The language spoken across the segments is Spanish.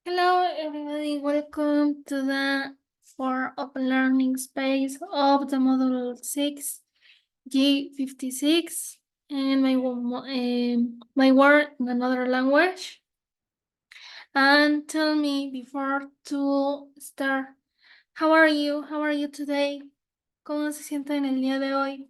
Hello, everybody. Welcome to the for Open Learning Space of the Module 6, G56, and my word in another language. And tell me before to start, how are you? How are you today? ¿Cómo se sienten el día de hoy?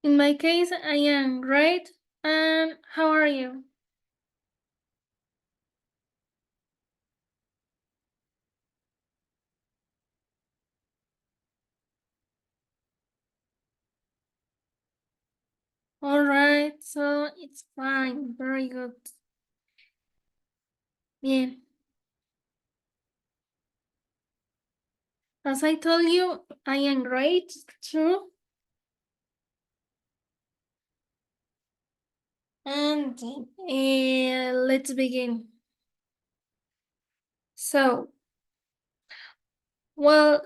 In my case, I am great. And how are you? All right, so it's fine. Very good. Bien. As I told you, I am great, true. And let's begin. So, well,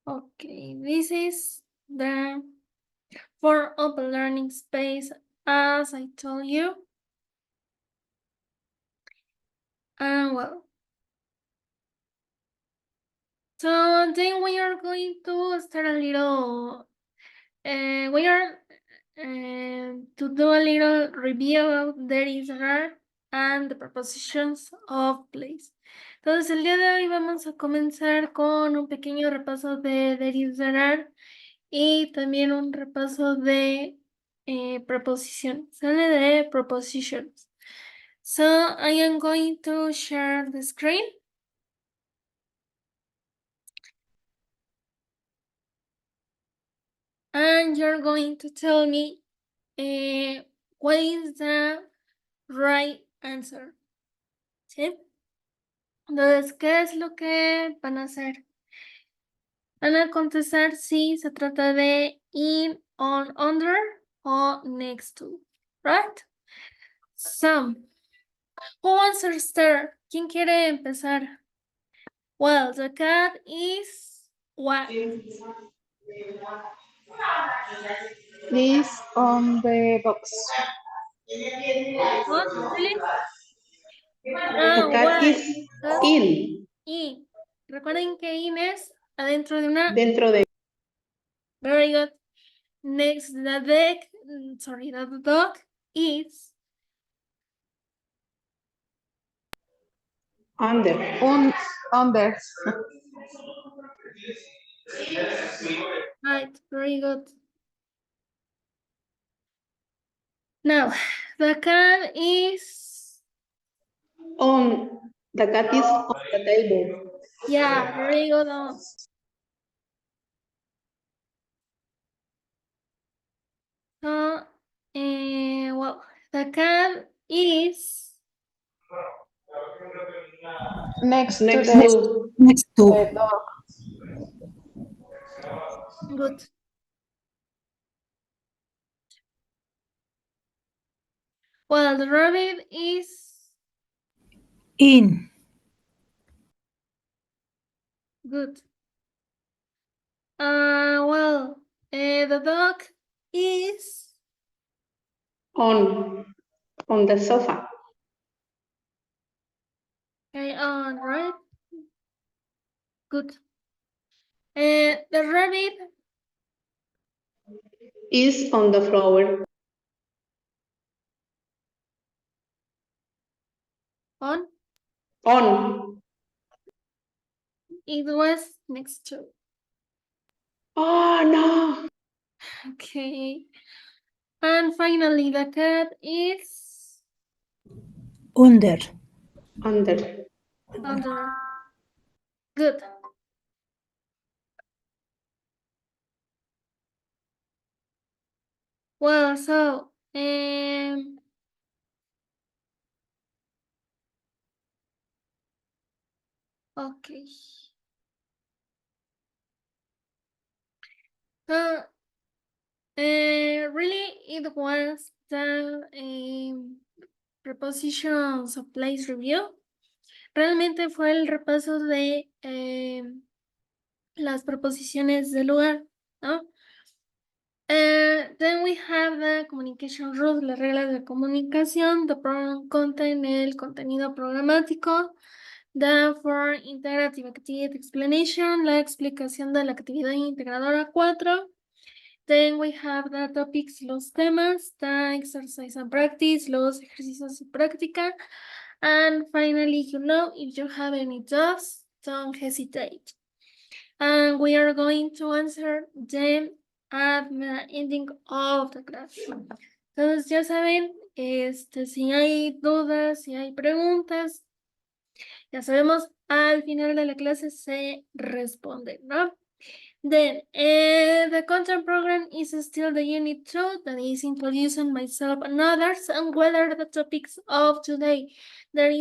okay, this is the for open learning space, as I told you. And well, so then we are going to start a little, we are to do a little review of there is an and the prepositions of place. Entonces, el día de hoy vamos a comenzar con un pequeño repaso de there is there are y también un repaso de preposiciones. Sale de prepositions. So, I am going to share the screen. And you're going to tell me what is the right answer. ¿Sí? Entonces, ¿qué es lo que van a hacer? Van a contestar si se trata de in, on, under o next to, right? So, who wants to start? ¿Quién quiere empezar? Well, the cat is what? Is on the box. What? Really? The cat Why? is in. In. Recuerden que in es adentro de una. Dentro de. Very good. Next, the dog is Under. Under. right. Very good. Now, the cat is On. The cat is on the table. yeah, very good. On. So, well, the cat is Next Next to to. Next to. the dog. good. Well, the rabbit is In. good. Well, the dog is On the sofa. okay, on, right? Good. The rabbit Is on the floor. on. On. It was next to. Oh no. Okay. And finally, the cat is Under. Under. under. Good. Well, so, okay. So, really, it was the prepositions of place review. realmente fue el repaso de las preposiciones del lugar, ¿no? Then we have the communication rules, las reglas de comunicación, the program content, el contenido programático, the for interactive activity explanation, la explicación de la actividad integradora 4. Then we have the topics, los temas, the exercise and practice, los ejercicios y práctica. And finally, if you have any doubts, don't hesitate. And we are going to answer them at the ending of the class. Entonces, ya saben, si hay dudas, si hay preguntas, ya sabemos, al final de la clase se responde, ¿no? Then, the content program is still the unit 2 that is introducing myself and others, and whether the topics of today there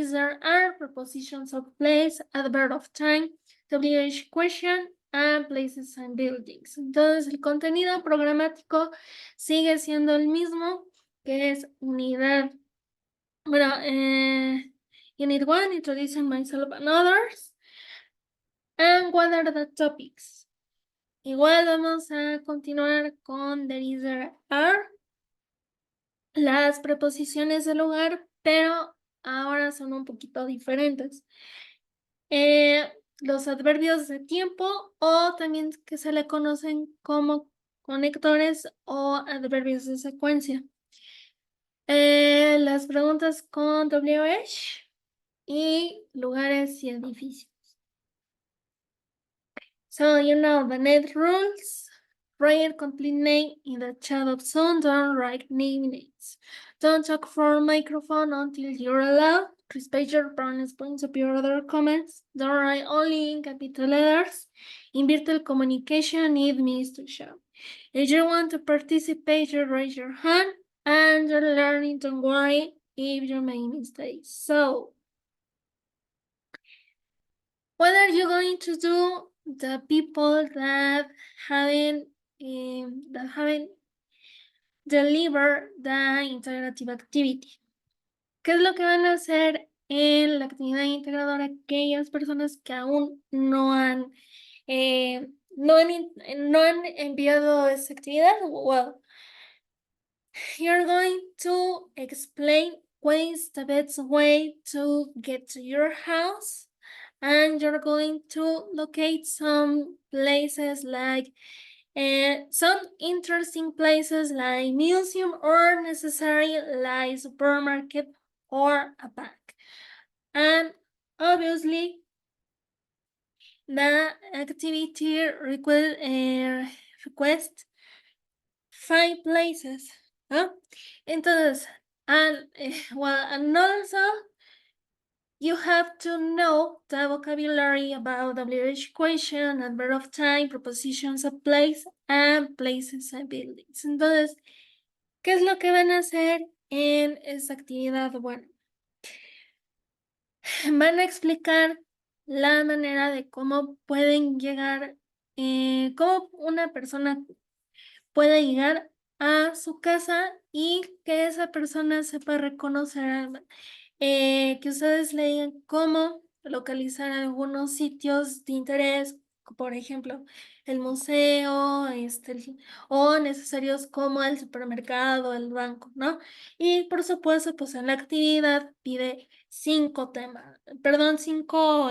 are prepositions of place, adverb of time, WH question, and places and buildings. Entonces, el contenido programático sigue siendo el mismo, que es unidad. Bueno, unit 1, introducing myself and others, and what are the topics? Igual vamos a continuar con there is, there are, las preposiciones del lugar, pero ahora son un poquito diferentes. Los adverbios de tiempo, o también que se le conocen como conectores o adverbios de secuencia. Las preguntas con WH y lugares y edificios. So you know the net rules. Write complete name in the chat of Zoom. Don't write name names. Don't talk for microphone until you're allowed. Respect your pronouns, points of your other comments. Don't write only in capital letters. In virtual communication, need means to show. If you want to participate, you raise your hand, and you're learning. Don't worry if you make mistakes. So, what are you going to do? The people that haven't delivered the interactive activity. ¿Qué es lo que van a hacer en la actividad integradora aquellas personas que aún no han enviado esa actividad? Well, you're going to explain what is the best way to get to your house. And you're going to locate some places like some interesting places like museum, or necessary like supermarket or a bank. And obviously the activity request 5 places, ¿no? Entonces, and also you have to know the vocabulary about WH question, adverb of time, prepositions of place, and places and buildings. Entonces, ¿qué es lo que van a hacer en esa actividad? Bueno, van a explicar la manera de cómo pueden llegar, cómo una persona puede llegar a su casa y que esa persona sepa reconocer, que ustedes le digan cómo localizar algunos sitios de interés, por ejemplo, el museo, o necesarios como el supermercado, el banco, ¿no? Y por supuesto, pues en la actividad pide 5 temas, perdón, 5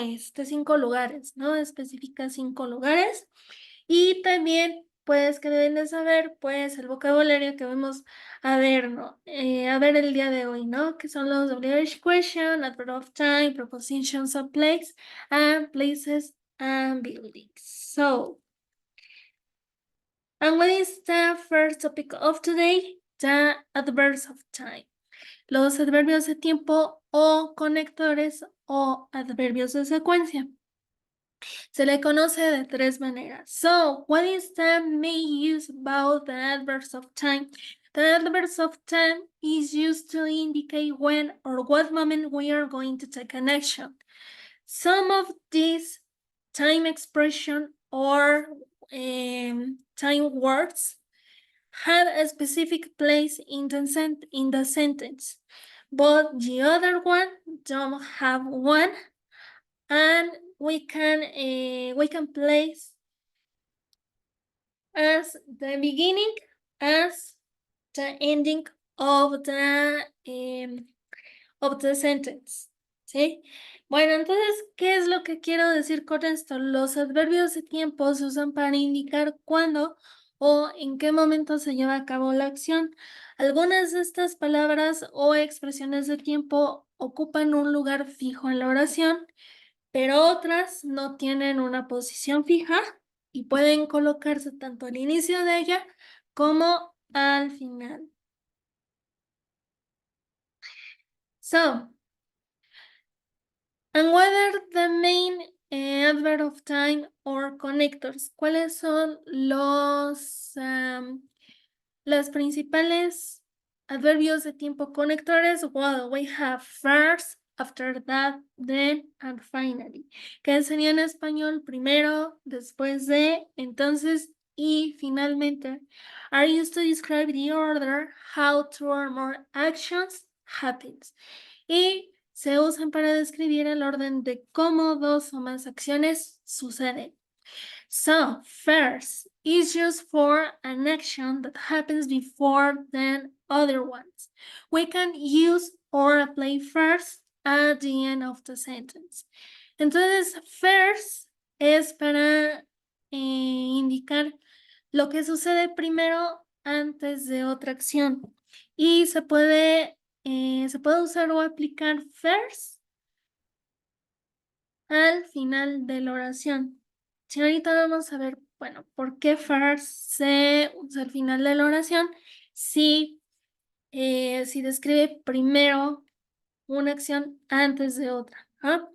lugares, ¿no? Especifica 5 lugares. Y también, pues, que deben de saber, pues, el vocabulario que vamos a ver, ¿no? A ver el día de hoy, ¿no? Que son los WH question, adverb of time, prepositions of place, and places and buildings. So, and what is the first topic of today? The adverbs of time. Los adverbios de tiempo o conectores o adverbios de secuencia. Se le conoce de 3 maneras. So, what is the main use about the adverbs of time? The adverbs of time is used to indicate when or what moment we are going to take an action. Some of these time expression or time words have a specific place in the sentence, but the other one don't have one, and we can place as the beginning as the ending of the sentence. ¿Sí? Bueno, entonces, ¿qué es lo que quiero decir con esto? Los adverbios de tiempo se usan para indicar cuándo o en qué momento se lleva a cabo la acción. Algunas de estas palabras o expresiones de tiempo ocupan un lugar fijo en la oración, pero otras no tienen una posición fija y pueden colocarse tanto al inicio de ella como al final. So, and whether the main adverb of time or connectors, ¿cuáles son los principales adverbios de tiempo conectores? Well, we have first, after that, then, and finally. Que sería en español primero, después de, entonces y finalmente. Are used to describe the order how two or more actions happens. Y se usan para describir el orden de cómo dos o más acciones suceden. So, first is used for an action that happens before then other ones. We can use or apply first at the end of the sentence. Entonces, first es para indicar lo que sucede primero antes de otra acción. Y se puede usar o aplicar first al final de la oración. Si ahorita vamos a ver, bueno, ¿por qué first se usa al final de la oración? Si describe primero una acción antes de otra. ¿Ah?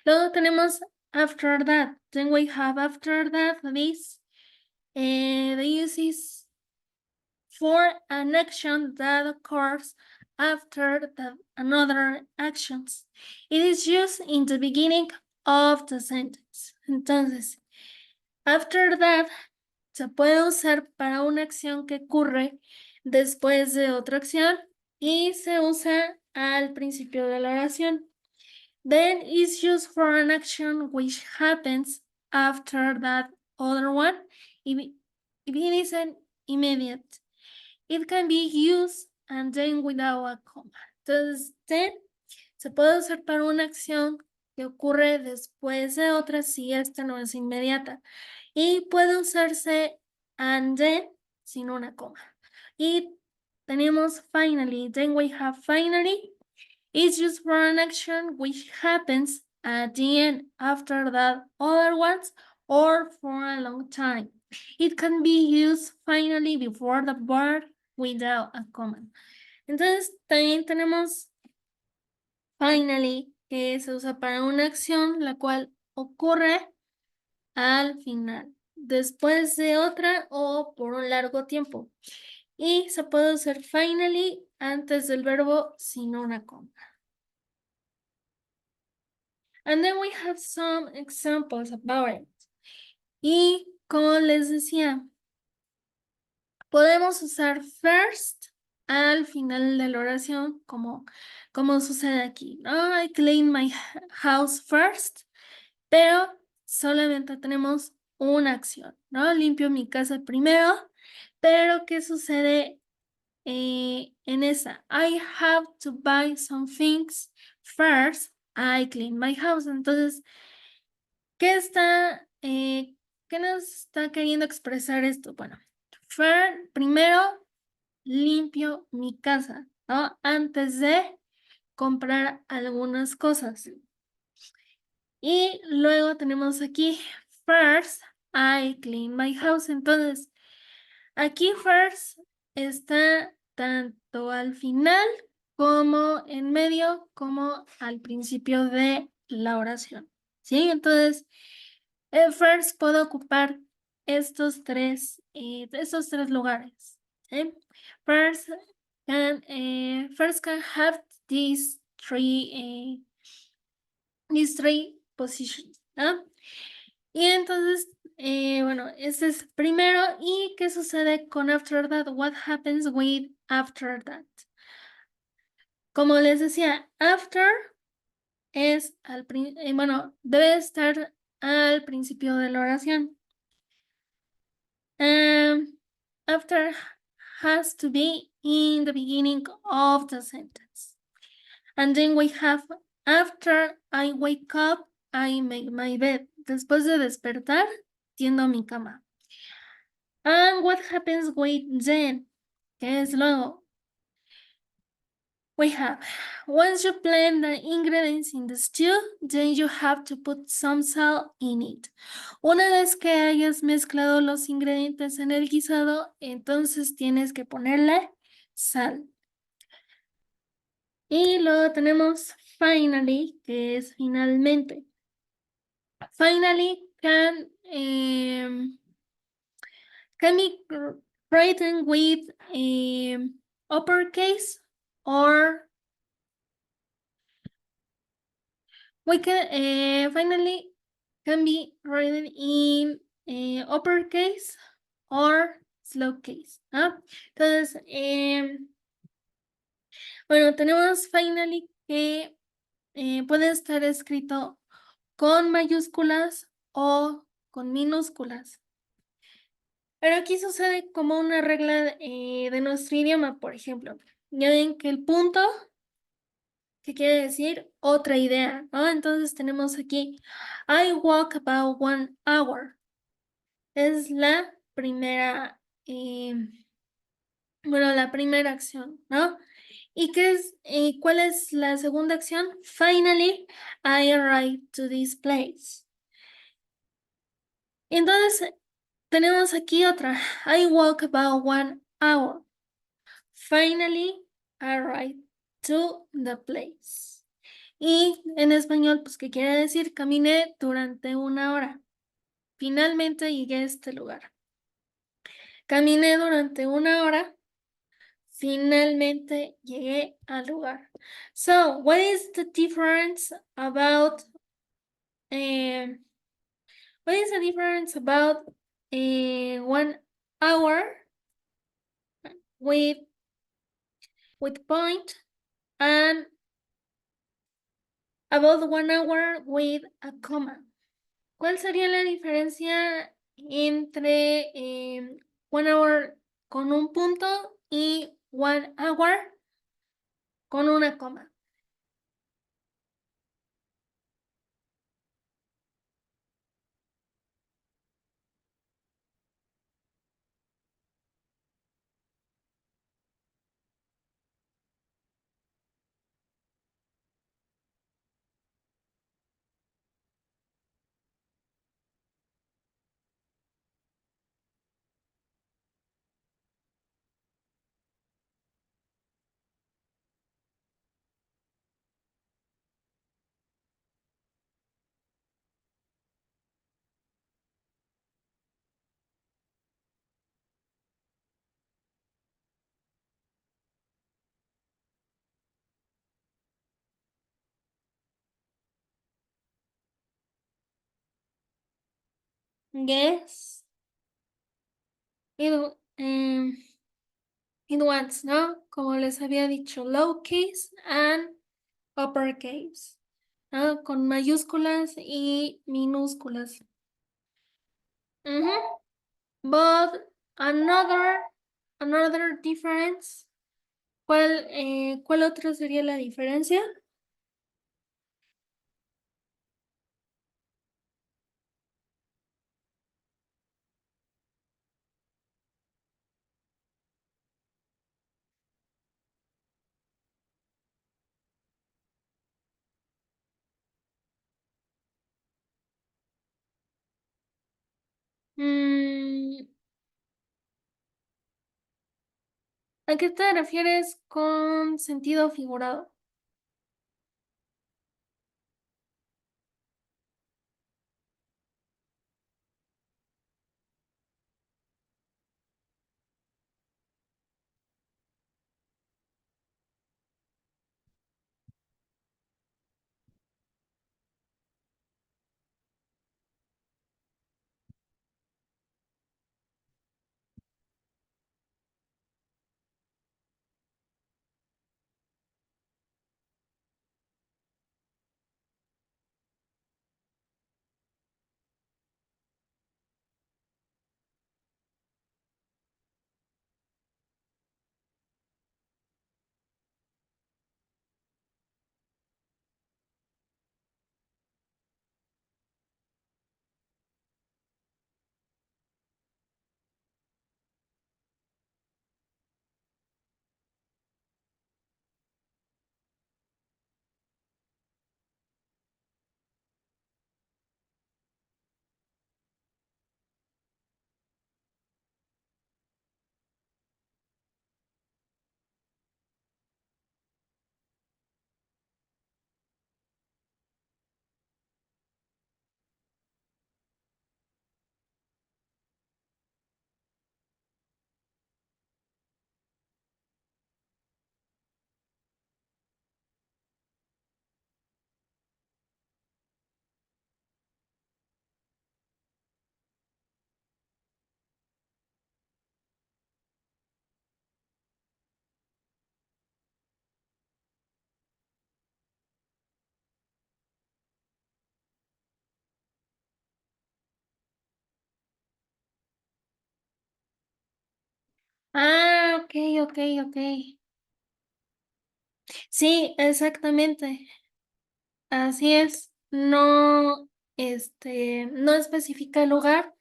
Luego tenemos after that. Then we have after that, this. The use is for an action that occurs after another actions. It is used in the beginning of the sentence. Entonces, after that se puede usar para una acción que ocurre después de otra acción y se usa al principio de la oración. Then is used for an action which happens after that other one. If it is an immediate. It can be used and then without a comma. Entonces, then se puede usar para una acción que ocurre después de otra si esta no es inmediata. Y puede usarse and then sin una coma. Y tenemos finally. Then we have finally. It's used for an action which happens at the end after that other ones or for a long time. It can be used finally before the verb without a comma. Entonces, también tenemos finally, que se usa para una acción la cual ocurre al final, después de otra o por un largo tiempo. Y se puede usar finally antes del verbo sin una coma. And then we have some examples about it. Y como les decía, podemos usar first al final de la oración, como sucede aquí, ¿no? I clean my house first, pero solamente tenemos una acción, ¿no? Limpio mi casa primero, pero ¿qué sucede en esa? I have to buy some things first, I clean my house. Entonces, ¿qué nos está queriendo expresar esto? Bueno, primero limpio mi casa, ¿no? Antes de comprar algunas cosas. Y luego tenemos aquí, first, I clean my house. Entonces, aquí first está tanto al final como en medio, como al principio de la oración. ¿Sí? Entonces, first puedo ocupar estos tres lugares. ¿Sí? First can have these three positions, ¿no? Y entonces, bueno, este es primero. ¿Y qué sucede con after that? What happens with after that? Como les decía, after es bueno, debe estar al principio de la oración. After has to be in the beginning of the sentence. And then we have after I wake up, I make my bed. Después de despertar, tiendo mi cama. And what happens with then? ¿Qué es luego? We have, once you blend the ingredients in the stew, then you have to put some salt in it. Una vez que hayas mezclado los ingredientes en el guisado, entonces tienes que ponerle sal. Y luego tenemos finally, que es finalmente. Finally can be written with uppercase, or we can finally can be written in uppercase or slow case, ¿no? Entonces, bueno, tenemos finally que puede estar escrito con mayúsculas o con minúsculas. Pero aquí sucede como una regla de nuestro idioma, por ejemplo. Ya ven que el punto, que quiere decir otra idea, ¿no? Entonces tenemos aquí, I walk about 1 hour. Es la primera, bueno, la primera acción, ¿no? ¿Y cuál es la segunda acción? Finally, I arrived to this place. Entonces, tenemos aquí otra. I walk about 1 hour. Finally, arrived to the place. Y en español, pues, ¿qué quiere decir? Caminé durante 1 hora. Finalmente llegué a este lugar. Caminé durante 1 hora. Finalmente llegué al lugar. So, what is the difference about um, 1 hour with point and about 1 hour with a comma? ¿Cuál sería la diferencia entre 1 hour con un punto y 1 hour con una coma? Yes. It, it was, ¿no? Como les había dicho, lowercase and uppercase, ¿no? Con mayúsculas y minúsculas. But another difference, ¿cuál otra sería la diferencia? Mm, ¿A qué te refieres con sentido figurado? Ah, ok, ok, ok. Sí, exactamente. Así es. No, no especifica el lugar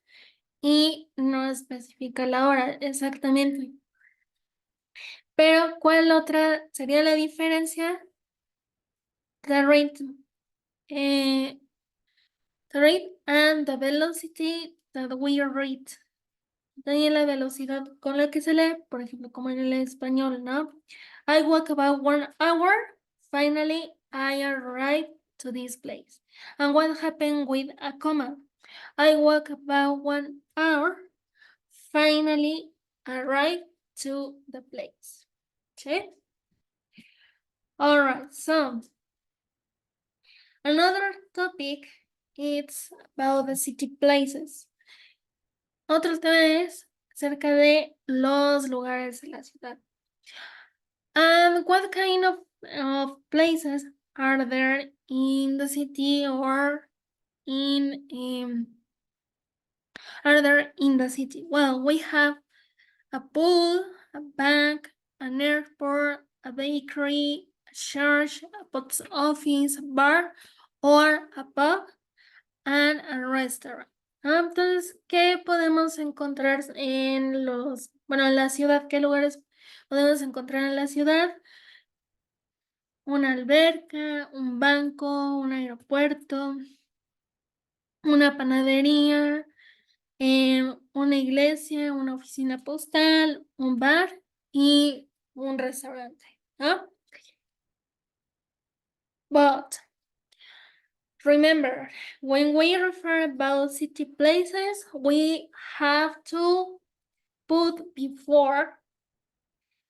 y no especifica la hora, exactamente. Pero, ¿cuál otra sería la diferencia? The rate, eh, the rate and the velocity that we read. También la velocidad con la que se lee, por ejemplo, como en el español, ¿no? I walk about 1 hour. Finally, I arrived to this place. And what happened with a comma? I walk about 1 hour. Finally, arrived to the place. ¿Sí? All right, so another topic is about the city places. Otro tema es acerca de los lugares de la ciudad. And what kind of places are there in the city or are there in the city? Well, we have a pool, a bank, an airport, a bakery, a church, a post office, a bar, or a pub, and a restaurant. Entonces, ¿qué podemos encontrar en en la ciudad? ¿Qué lugares podemos encontrar en la ciudad? Una alberca, un banco, un aeropuerto, una panadería, una iglesia, una oficina postal, un bar y un restaurante, ¿no? But remember, when we refer about city places, we have to put before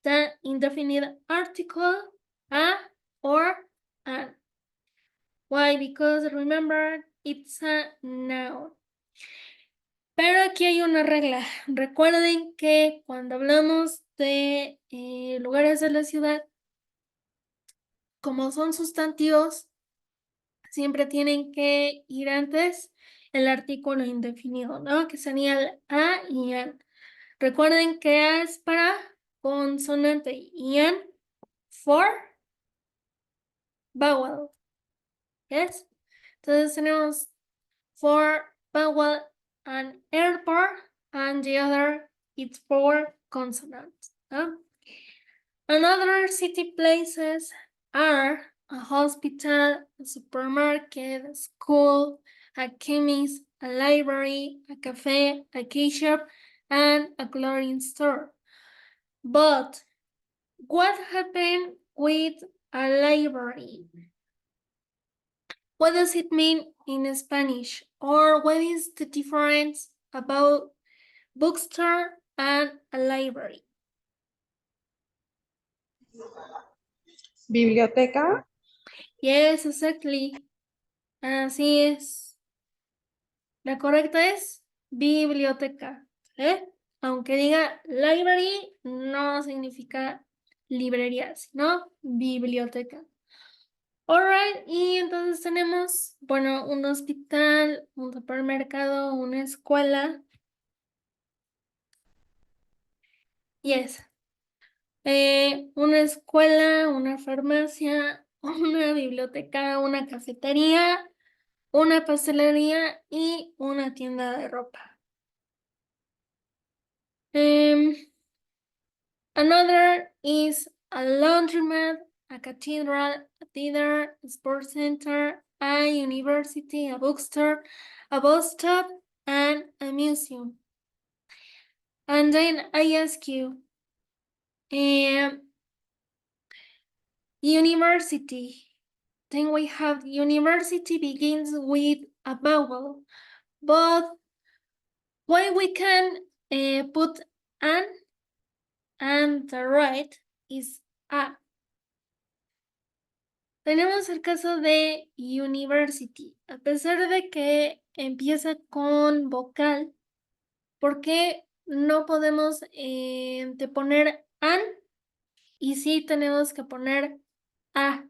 the indefinite article a or an. Why? Because remember, it's a noun. Pero aquí hay una regla. Recuerden que cuando hablamos de lugares de la ciudad, como son sustantivos, siempre tienen que ir antes el artículo indefinido, ¿no? Que sería el a y an. Recuerden que a es para consonante y an for vowel. ¿Yes? Entonces tenemos for vowel and airport, and the other it's for consonants. ¿No? Another city places are a hospital, a supermarket, a school, a chemist, a library, a cafe, a key shop, and a clothing store. But what happened with a library? What does it mean in Spanish? Or what is the difference about bookstore and a library? Biblioteca. Yes, exactly. Así es. La correcta es biblioteca. Aunque diga library, no significa librería, sino biblioteca. Alright, y entonces tenemos, bueno, un hospital, un supermercado, una escuela. Yes. Una escuela, una farmacia, una biblioteca, una cafetería, una pastelería y una tienda de ropa. Another is a laundromat, a cathedral, a theater, a sports center, a university, a bookstore, a bus stop, and a museum. And then I ask you, university. Then we have university begins with a vowel, but why we can put an and the right is a. Tenemos el caso de university. A pesar de que empieza con vocal, ¿por qué no podemos poner an y sí tenemos que poner a?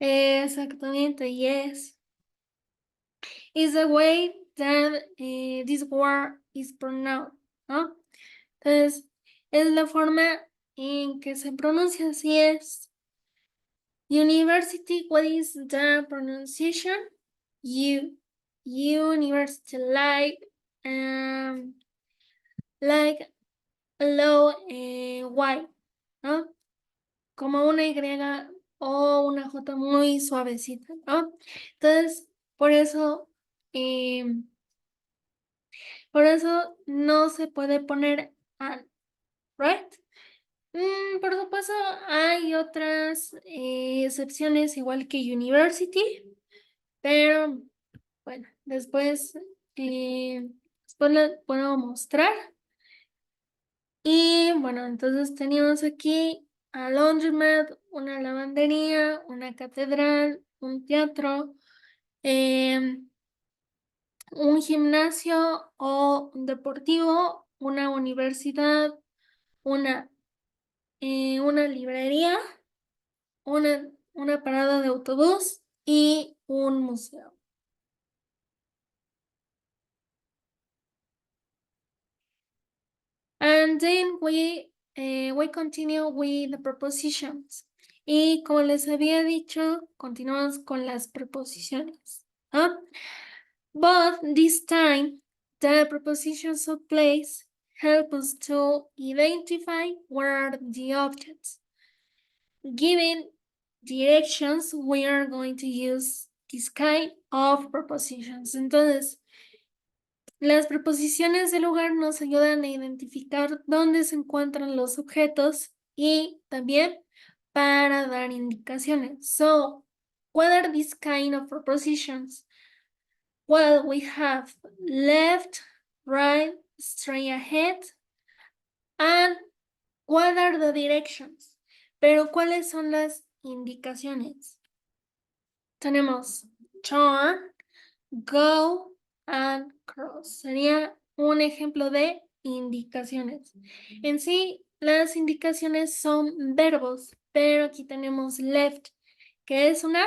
Exactamente, yes. Is the way that this word is pronounced, ¿no? Entonces, es la forma en que se pronuncia, así es. University, what is the pronunciation? University, like low Y, ¿no? Como una Y o una J muy suavecita, ¿no? Entonces, em, por eso no se puede poner an, right? Por supuesto, hay otras excepciones igual que university, pero bueno, después les puedo mostrar. Y bueno, entonces teníamos aquí a laundromat, una lavandería, una catedral, un teatro, un gimnasio o un deportivo, una universidad, una librería, una parada de autobús y un museo. And then we continue with the prepositions. Y como les había dicho, continuamos con las preposiciones. ¿Ah? But this time, the prepositions of place help us to identify where are the objects. Given directions, we are going to use this kind of prepositions. Entonces, las preposiciones de lugar nos ayudan a identificar dónde se encuentran los objetos y también para dar indicaciones. So, what are these kind of prepositions? Well, we have left, right, straight ahead, and what are the directions? Pero, ¿cuáles son las indicaciones? Tenemos turn, go, and cross. Sería un ejemplo de indicaciones. En sí, las indicaciones son verbos, pero aquí tenemos left, que es una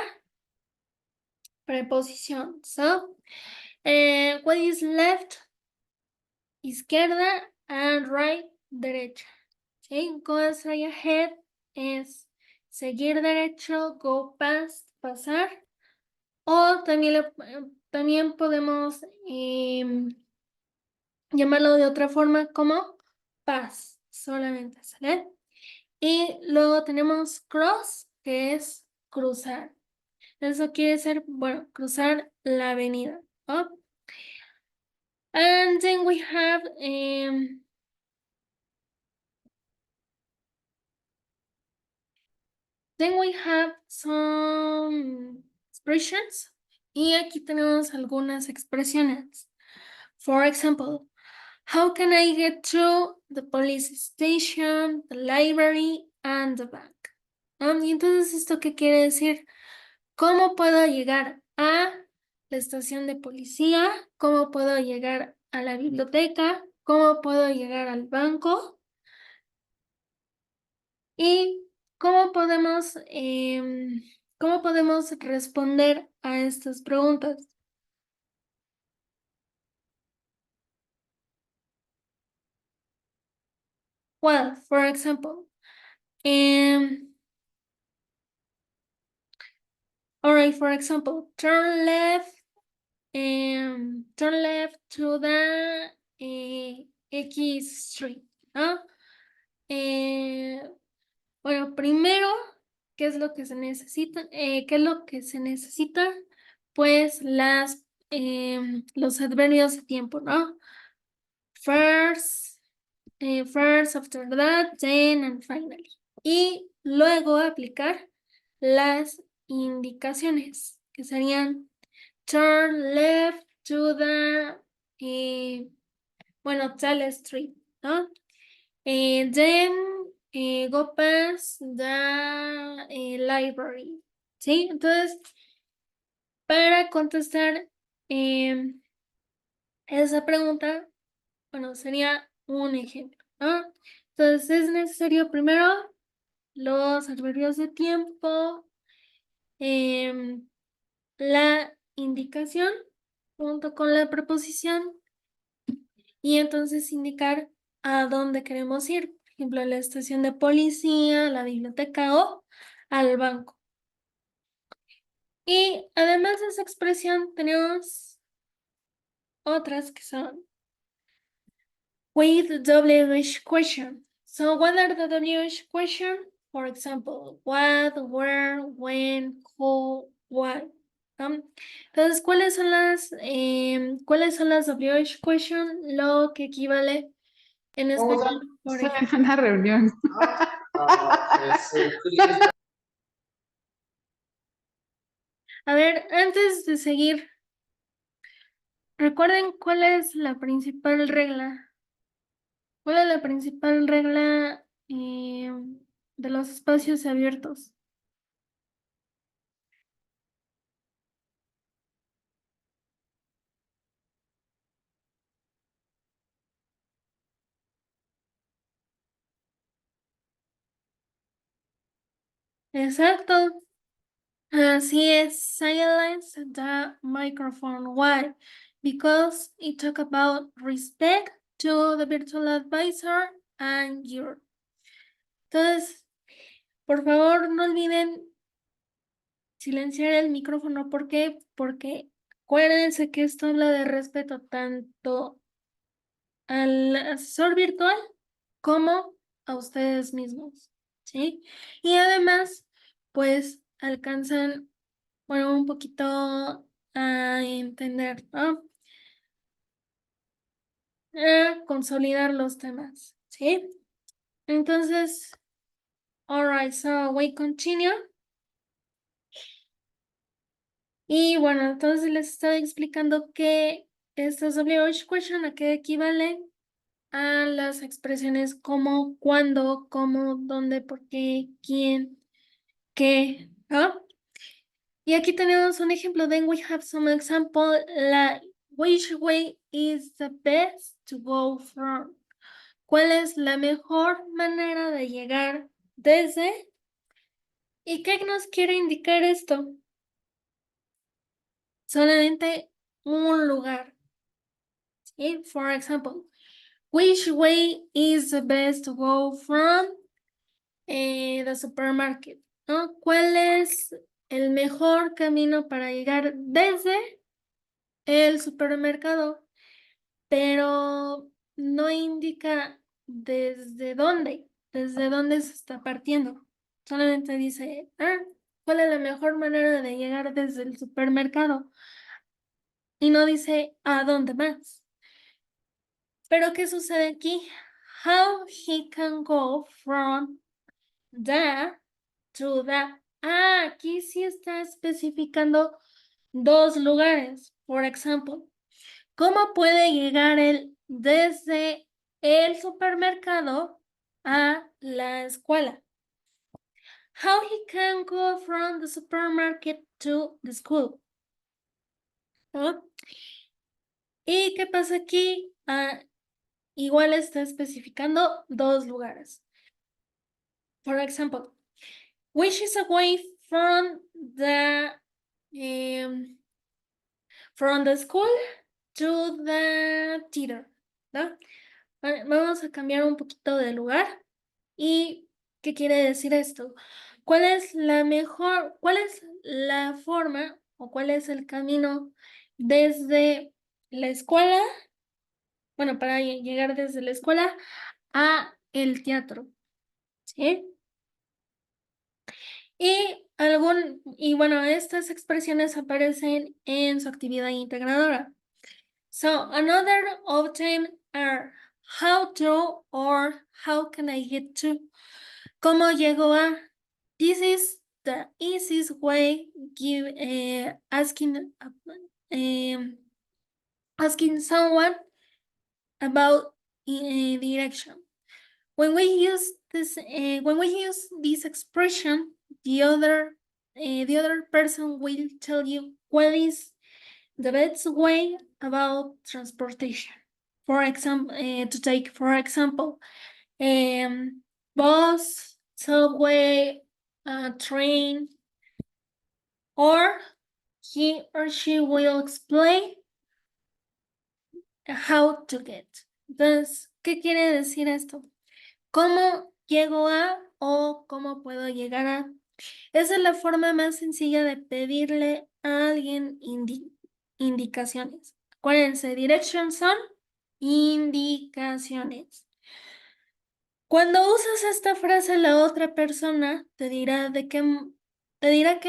preposición. So, what is left? Izquierda, and right, derecha. ¿Sí? Go straight ahead es seguir derecho, go past, pasar. O también podemos llamarlo de otra forma como pass, solamente, ¿sale? Y luego tenemos cross, que es cruzar. Eso quiere decir, bueno, cruzar la avenida, ¿no? And then we have some expressions. Y aquí tenemos algunas expresiones. For example, how can I get to the police station, the library, and the bank? Y entonces, ¿esto qué quiere decir? ¿Cómo puedo llegar a la estación de policía? ¿Cómo puedo llegar a la biblioteca? ¿Cómo puedo llegar al banco? ¿Y cómo podemos responder a estas preguntas? Well, for example, all right, for example, turn left to the X Street, ¿no? Bueno, primero, ¿qué es lo que se necesita? ¿Qué es lo que se necesita? Pues los adverbios de tiempo, ¿no? First, after that, then, and finally. Y luego aplicar las indicaciones, que serían turn left to the, Tall Street, ¿no? Then go past the library, ¿sí? Entonces, para contestar esa pregunta, bueno, sería un ejemplo, ¿no? Entonces, es necesario primero los adverbios de tiempo, la indicación junto con la preposición y entonces indicar a dónde queremos ir, por ejemplo, a la estación de policía, a la biblioteca o al banco. Y además de esa expresión tenemos otras que son with WH question. So what are the WH question? For example, what, where, when, who, what. Entonces, ¿cuáles son las WH question? Lo que equivale en español, por Estoy ejemplo. en una reunión. A ver, antes de seguir, recuerden cuál es la principal regla. ¿Cuál es la principal regla de los espacios abiertos? Exacto. Así es. Silence the microphone. Why? Because it talk about respect to the virtual advisor and your. Entonces, por favor, no olviden silenciar el micrófono. ¿Por qué? Porque acuérdense que esto habla de respeto tanto al asesor virtual como a ustedes mismos, ¿sí? Y además, pues alcanzan, bueno, un poquito a entender, ¿no? A consolidar los temas, ¿sí? Entonces, alright, so we continue. Y bueno, entonces les estaba explicando que estas WH question a qué equivalen a las expresiones como, cuándo, cómo, dónde, por qué, quién, qué, ¿no? Y aquí tenemos un ejemplo. Then we have some example, which way is the best to go from? ¿Cuál es la mejor manera de llegar desde? ¿Y qué nos quiere indicar esto? Solamente un lugar. ¿Sí? For example, which way is the best to go from the supermarket? ¿No? ¿Cuál es el mejor camino para llegar desde el supermercado? Pero no indica desde dónde se está partiendo. Solamente dice, ¿cuál es la mejor manera de llegar desde el supermercado? Y no dice a dónde más. Pero ¿qué sucede aquí? How he can go from the to the. Aquí sí está especificando dos lugares. Por ejemplo, ¿cómo puede llegar él desde el supermercado a la escuela? How he can go from the supermarket to the school. ¿No? ¿Y qué pasa aquí? Igual está especificando dos lugares. For example, which is away from the school to the theater, ¿no? Vamos a cambiar un poquito de lugar. ¿Y qué quiere decir esto? ¿Cuál es la forma o cuál es el camino desde la escuela? Bueno, para llegar desde la escuela a el teatro, ¿sí? Y bueno, estas expresiones aparecen en su actividad integradora. So, another of them are how to or how can I get to. ¿Cómo llego a? This is the easiest way asking someone about direction. When we use this expression, the other person will tell you what is the best way about transportation. For example, bus, subway, train. or he or she will explain how to get. Entonces, ¿qué quiere decir esto? ¿Cómo llego a o cómo puedo llegar a? Esa es la forma más sencilla de pedirle a alguien indicaciones. Acuérdense, directions son indicaciones. Cuando usas esta frase, la otra persona te dirá qué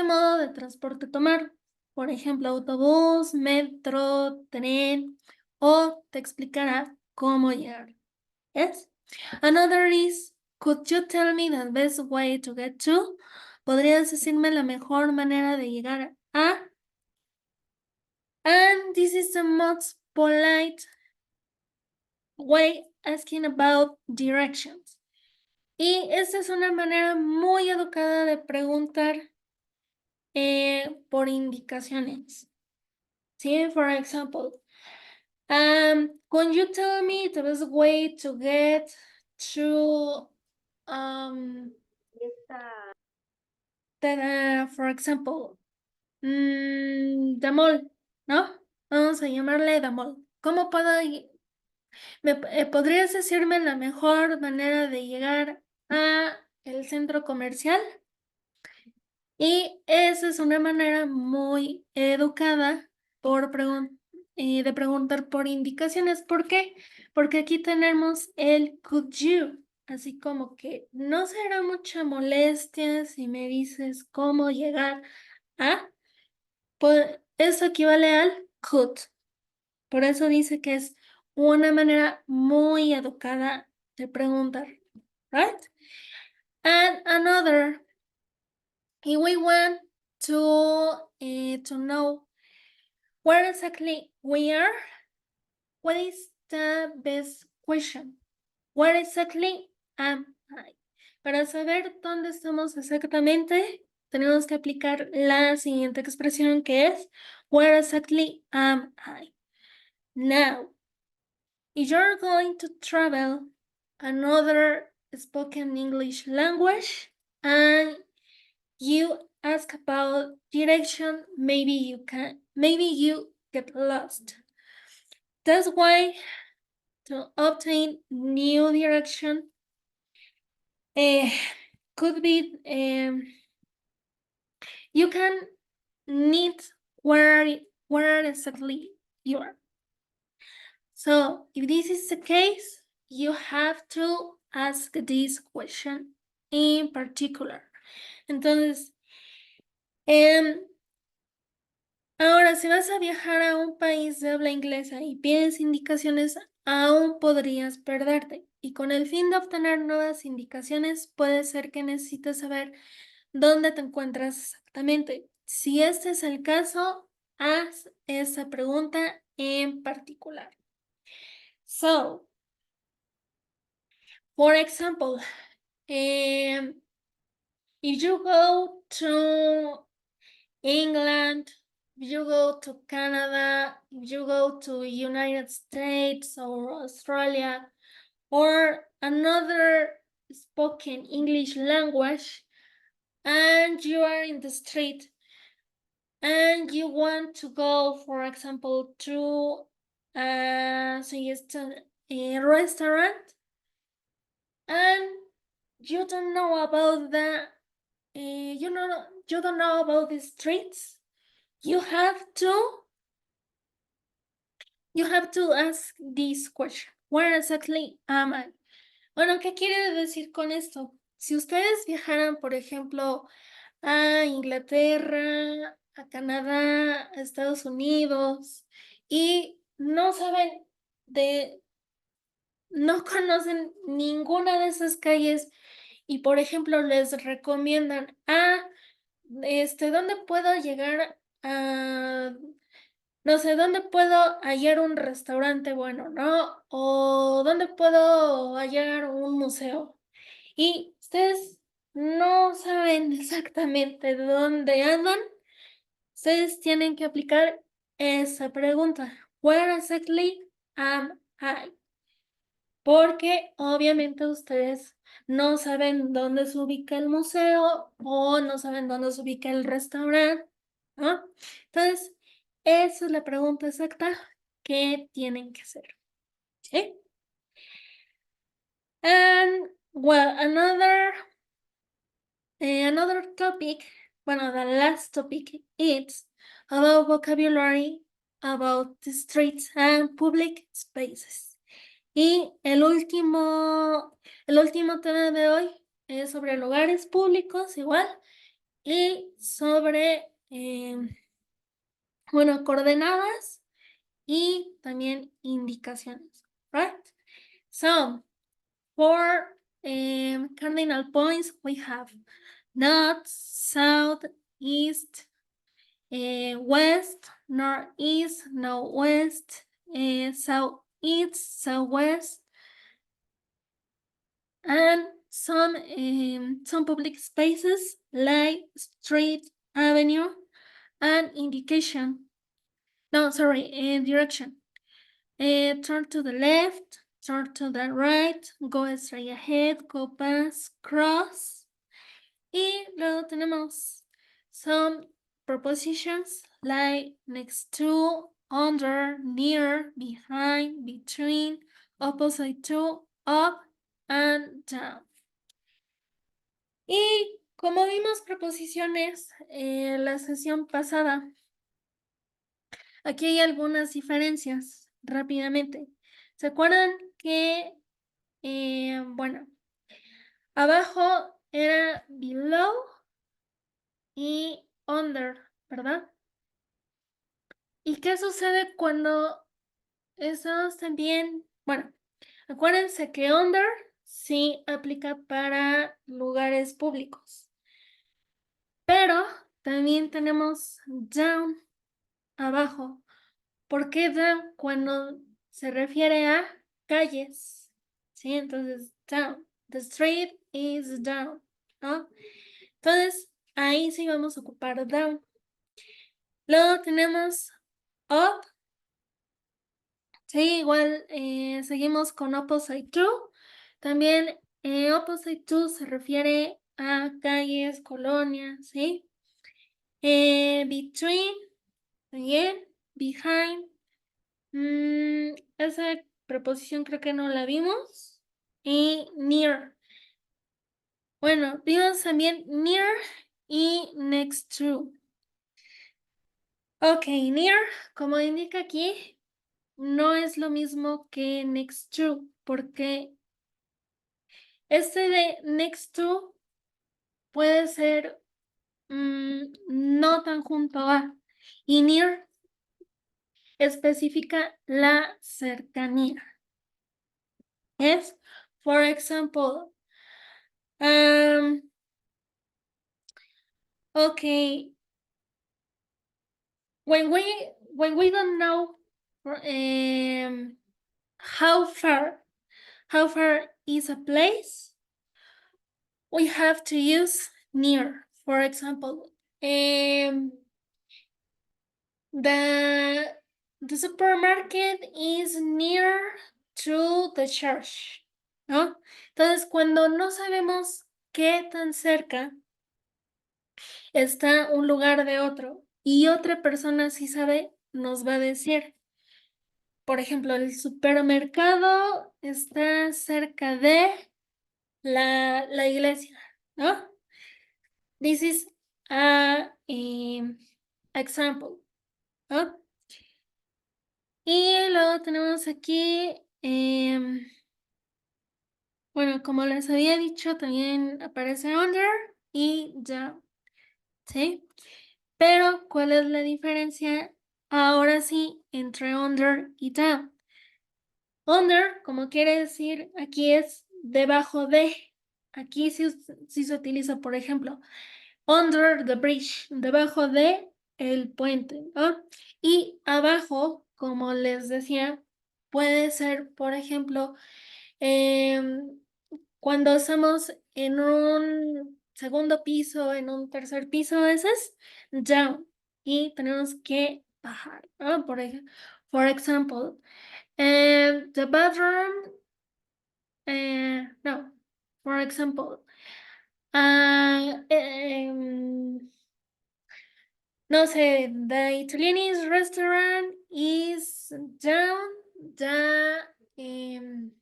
modo de transporte tomar. Por ejemplo, autobús, metro, tren, o te explicará cómo llegar. Yes? Another is, could you tell me the best way to get to? ¿Podrías decirme la mejor manera de llegar a? And this is the most polite way asking about directions. Y esta es una manera muy educada de preguntar por indicaciones. ¿Sí? For example, could you tell me the best way to get to for example, the mall, ¿no? Vamos a llamarle the mall. ¿Cómo puedo ¿podrías decirme la mejor manera de llegar a el centro comercial? Y esa es una manera muy educada de preguntar por indicaciones. ¿Por qué? Porque aquí tenemos el could you. Así como que no será mucha molestia si me dices cómo llegar a. Pues eso equivale al could. Por eso dice que es una manera muy educada de preguntar. Right? And another, if we want to know where exactly we are, what is the best question? Where exactly am I? Para saber dónde estamos exactamente, tenemos que aplicar la siguiente expresión que es where exactly am I? Now, if you're going to travel another spoken English language and you ask about direction, maybe you get lost. That's why to obtain new direction could be you can need where exactly you are. So if this is the case, you have to ask this question in particular. Entonces, ahora, si vas a viajar a un país de habla inglesa y pides indicaciones, aún podrías perderte. Y con el fin de obtener nuevas indicaciones, puede ser que necesites saber dónde te encuentras exactamente. Si este es el caso, haz esa pregunta en particular. So, for example, if you go to England, if you go to Canada, if you go to United States or Australia, or another spoken English language, and you are in the street and you want to go, for example, to a restaurant, and you don't know about you don't know about the streets, you have to ask this question. Where exactly am I? Bueno, ¿qué quiere decir con esto? Si ustedes viajaran, por ejemplo, a Inglaterra, a Canadá, a Estados Unidos, y no conocen ninguna de esas calles, y por ejemplo les recomiendan, ¿dónde puedo llegar a, no sé, dónde puedo hallar un restaurante bueno, ¿no? O dónde puedo hallar un museo? Y ustedes no saben exactamente dónde andan, ustedes tienen que aplicar esa pregunta. Where exactly am I? Porque obviamente ustedes no saben dónde se ubica el museo o no saben dónde se ubica el restaurante. ¿no? Entonces, esa es la pregunta exacta que tienen que hacer. ¿Sí? And, well, another topic, bueno, the last topic is about vocabulary, about the streets and public spaces. Y el último tema de hoy es sobre lugares públicos igual y sobre, bueno, coordenadas y también indicaciones, right? So, for cardinal points, we have north, south, east, west, northeast, northwest, southeast, southwest, and some public spaces like street, avenue, and indication. No, sorry, direction. Turn to the left, turn to the right, go straight ahead, go past, cross. Y luego tenemos some prepositions like next to, under, near, behind, between, opposite to, up, and down. Y como vimos preposiciones en la sesión pasada, aquí hay algunas diferencias rápidamente. ¿Se acuerdan que, bueno, abajo era below y under, ¿verdad? ¿Y qué sucede cuando esos también, bueno, acuérdense que under sí aplica para lugares públicos, pero también tenemos down abajo. ¿Por qué down? Cuando se refiere a calles, ¿sí? Entonces, down. The street is down, ¿no? Entonces, ahí sí vamos a ocupar down. Luego tenemos up. Sí, igual seguimos con opposite to. También opposite to se refiere a calles, colonias, ¿sí? Between, también, behind. Esa preposición creo que no la vimos. Y near. Bueno, vimos también near y next to. Ok, near, como indica aquí, no es lo mismo que next to, porque este de next to puede ser no tan junto a, y near especifica la cercanía. Es, for example, okay, when we don't know how far is a place, we have to use near. For example, the supermarket is near to the church, ¿no? Entonces, cuando no sabemos qué tan cerca está un lugar de otro y otra persona sí sabe, nos va a decir, por ejemplo, el supermercado está cerca de la iglesia, ¿no? This is a example, ¿no? Y luego tenemos aquí, bueno, como les había dicho, también aparece under y down, ¿sí? Pero, ¿cuál es la diferencia ahora sí entre under y down? Under, como quiere decir, aquí es debajo de. Aquí sí se utiliza, por ejemplo, under the bridge, debajo de el puente, ¿no? Y abajo, como les decía, puede ser, por ejemplo, cuando estamos en un segundo piso, en un tercer piso, ese es down. Y tenemos que bajar, ¿no? For example, the bathroom, no, for example, no sé, the Italianese restaurant is down in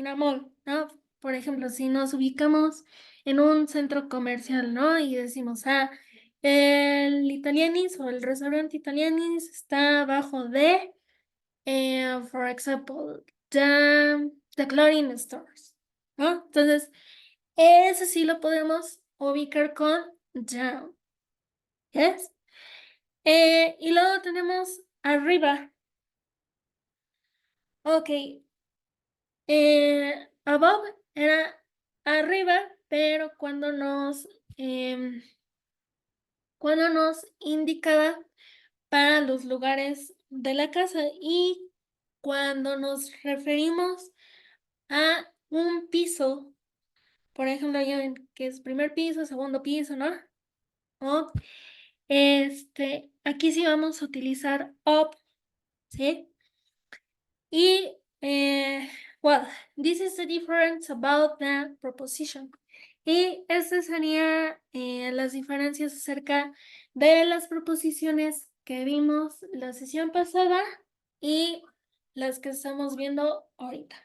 a mall, ¿no? Por ejemplo, si nos ubicamos en un centro comercial, ¿no? Y decimos, el Italianis o el restaurante Italianis está abajo de, for example, the clothing stores, ¿no? Entonces, ese sí lo podemos ubicar con down, ¿yes? Y luego tenemos arriba. Ok. Above era arriba, pero cuando nos indicaba para los lugares de la casa y cuando nos referimos a un piso, por ejemplo, ya ven que es primer piso, segundo piso, ¿no? O aquí sí vamos a utilizar up, ¿sí? Y, well, this is the difference about the proposition. Y estas serían las diferencias acerca de las proposiciones que vimos la sesión pasada y las que estamos viendo ahorita.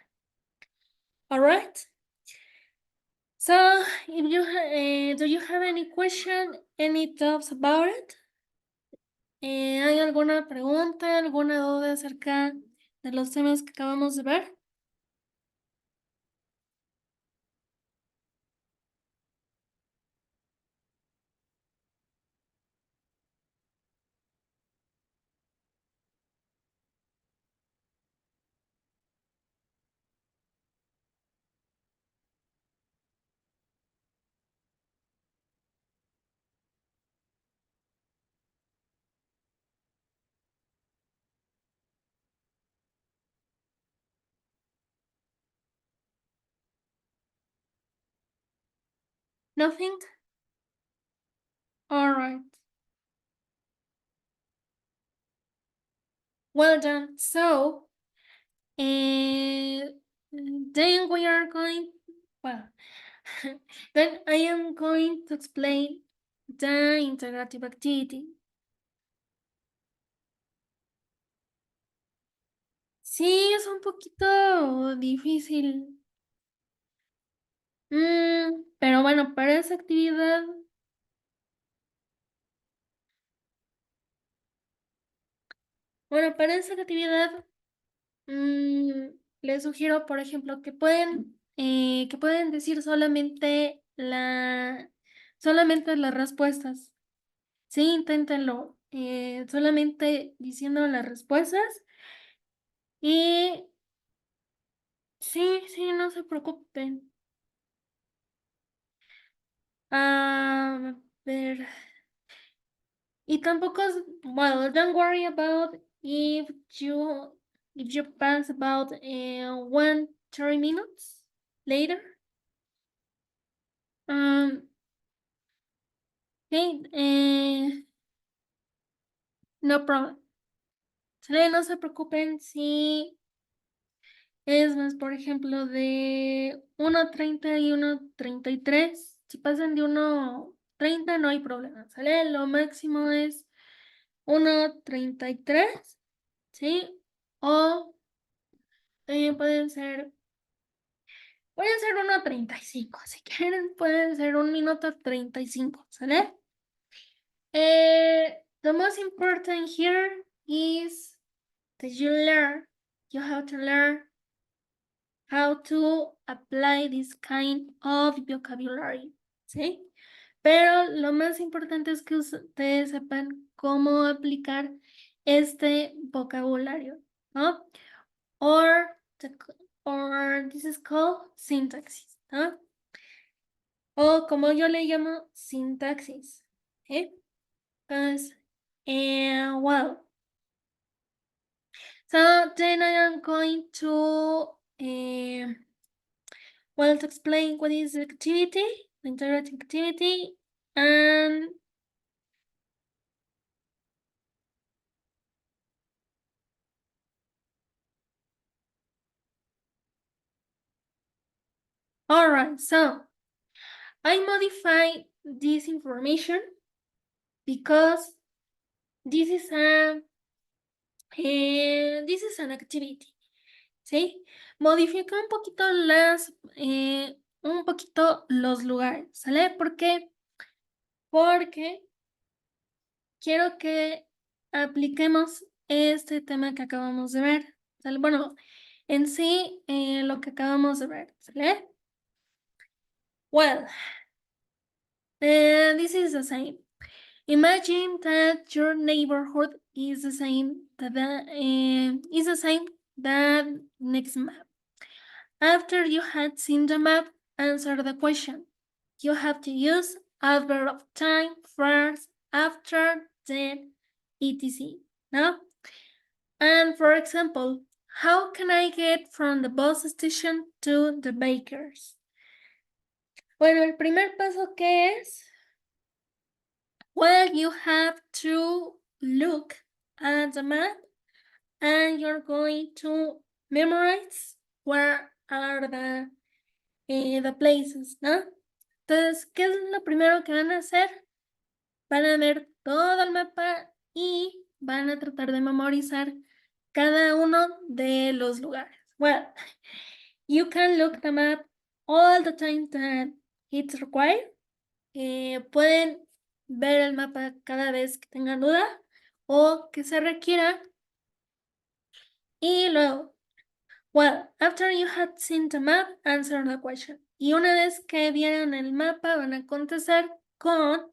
All right. So, if you do you have any question, any thoughts about it? ¿Hay alguna pregunta, alguna duda acerca de los temas que acabamos de ver? Nothing? All right. Well done. So, then we are going, well, then I am going to explain the integrative activity. Sí, es un poquito difícil. Pero bueno, para esa actividad, les sugiero, por ejemplo, que pueden decir solamente las respuestas. Sí, inténtenlo. Solamente diciendo las respuestas. Y sí, no se preocupen. A ver. Y tampoco, well, don't worry about if you pass about 30 minutes later. Okay, no problem. No se preocupen si es más, por ejemplo, de 1:30 y 1:33. Si pasan de 1:30 no hay problema, ¿sale? Lo máximo es 1:33, ¿sí? O también pueden ser 1:35. Si quieren, pueden ser 1:35, ¿sale? The most important here is that you have to learn how to apply this kind of vocabulary, ¿sí? Pero lo más importante es que ustedes sepan cómo aplicar este vocabulario, ¿no? Or this is called syntaxis, ¿no? O como yo le llamo sintaxis, ¿sí? Entonces, well, so then I am going to to explain what is the activity, the interactive activity, and all right, so I modify this information because this is an activity. ¿Sí? Modifica un poquito los lugares, ¿sale? ¿Por qué? Porque quiero que apliquemos este tema que acabamos de ver, ¿sale? Bueno, en sí, lo que acabamos de ver, ¿sale? Well, this is the same. Imagine that your neighborhood is the same that next map. After you had seen the map, answer the question. You have to use adverb of time first, after, then, etc. No? And for example, how can I get from the bus station to the baker's? Bueno, el primer paso, ¿qué es? Well, you have to look at the map and you're going to memorize where are the places, ¿no? Entonces, ¿qué es lo primero que van a hacer? Van a ver todo el mapa y van a tratar de memorizar cada uno de los lugares. Well, you can look the map all the time that it's required. Pueden ver el mapa cada vez que tengan duda o que se requiera. Y luego, well, after you had seen the map, answer the question. Y una vez que vieron el mapa, van a contestar con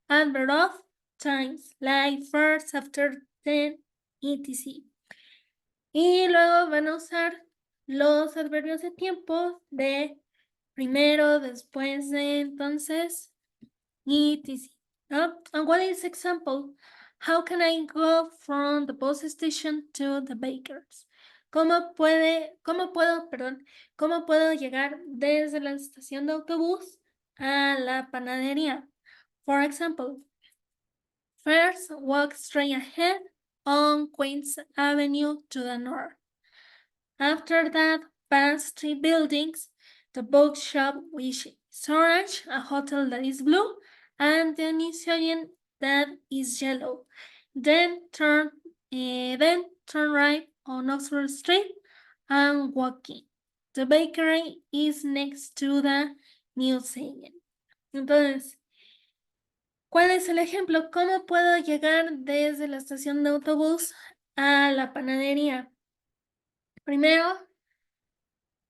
adverb of times, like first, after, then, etc. Y luego van a usar los adverbios de tiempo de primero, después de, entonces, etc. And what is example? How can I go from the bus station to the baker's? ¿Cómo puedo llegar desde la estación de autobús a la panadería? For example, first walk straight ahead on Queens Avenue to the north. After that, pass 3 buildings, the bookshop which is orange, a hotel that is blue, and the museum that is yellow. Then turn right on Oxford Street and walk in. The bakery is next to the museum. Entonces, ¿cuál es el ejemplo? ¿Cómo puedo llegar desde la estación de autobús a la panadería? Primero,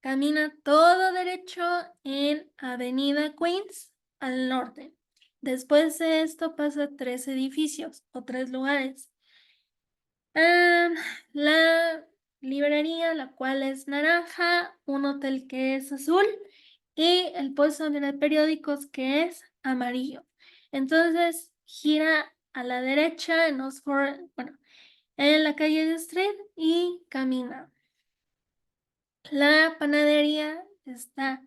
camina todo derecho en Avenida Queens al norte. Después de esto pasa 3 edificios o 3 lugares. La librería, la cual es naranja, un hotel que es azul y el puesto de periódicos que es amarillo. Entonces gira a la derecha en en la calle de Street y camina. La panadería está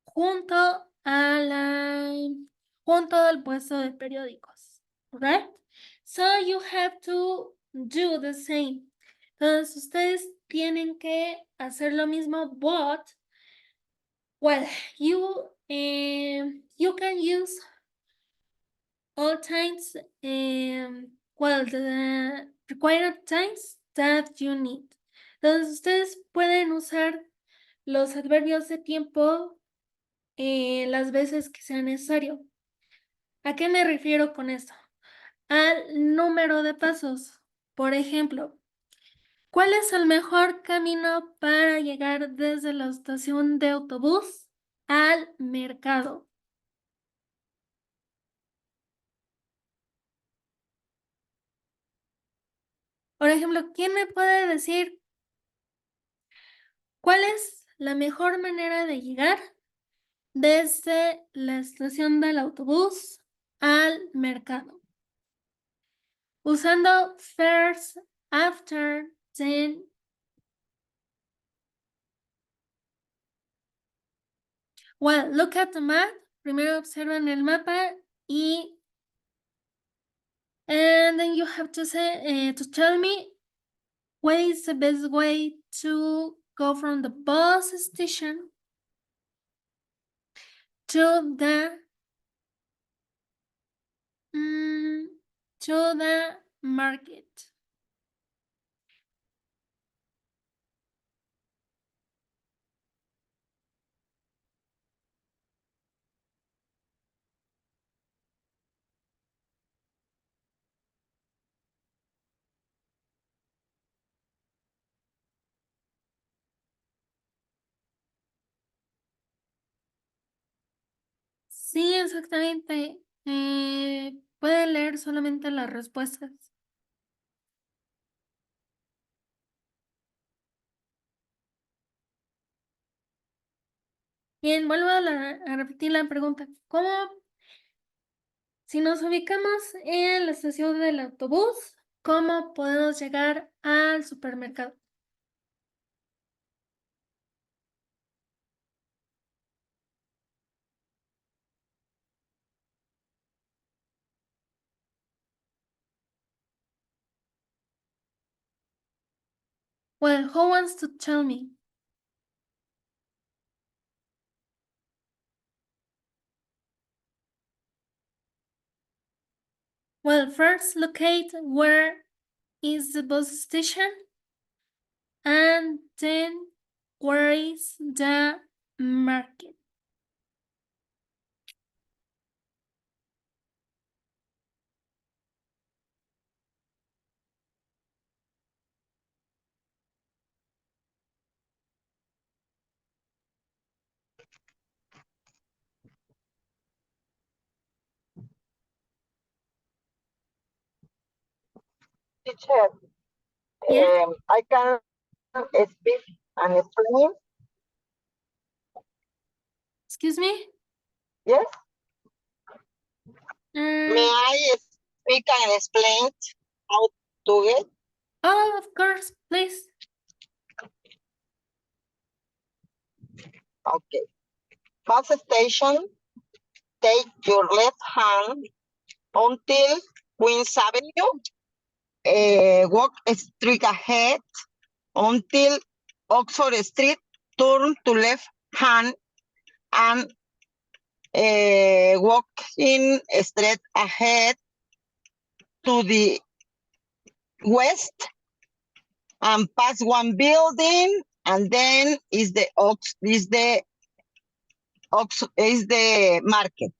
junto al puesto de periódicos, right? So you have to do the same. Entonces ustedes tienen que hacer lo mismo, but well, you can use all times, the required times that you need. Entonces ustedes pueden usar los adverbios de tiempo las veces que sea necesario. ¿A qué me refiero con esto? Al número de pasos. Por ejemplo, ¿cuál es el mejor camino para llegar desde la estación de autobús al mercado? Por ejemplo, ¿quién me puede decir cuál es la mejor manera de llegar desde la estación del autobús al mercado? Usando first, after, then. Well, look at the map. Primero observan el mapa y and then you have to say to tell me what is the best way to go from the bus station to the To the market. Sí, exactamente. Puede leer solamente las respuestas. Bien, vuelvo a repetir la pregunta. ¿Cómo, si nos ubicamos en la estación del autobús, cómo podemos llegar al supermercado? Well, who wants to tell me? Well, first locate where is the bus station, and then where is the market. Teacher, Yeah. I can speak and explain. Excuse me? Yes. Uh, May I speak and explain how to get? oh, of course, please. Okay. Bus station. Take your left hand until Queens Avenue. Walk straight ahead until Oxford Street. Turn to left hand and walk in straight ahead to the west and pass one building, and then is the market.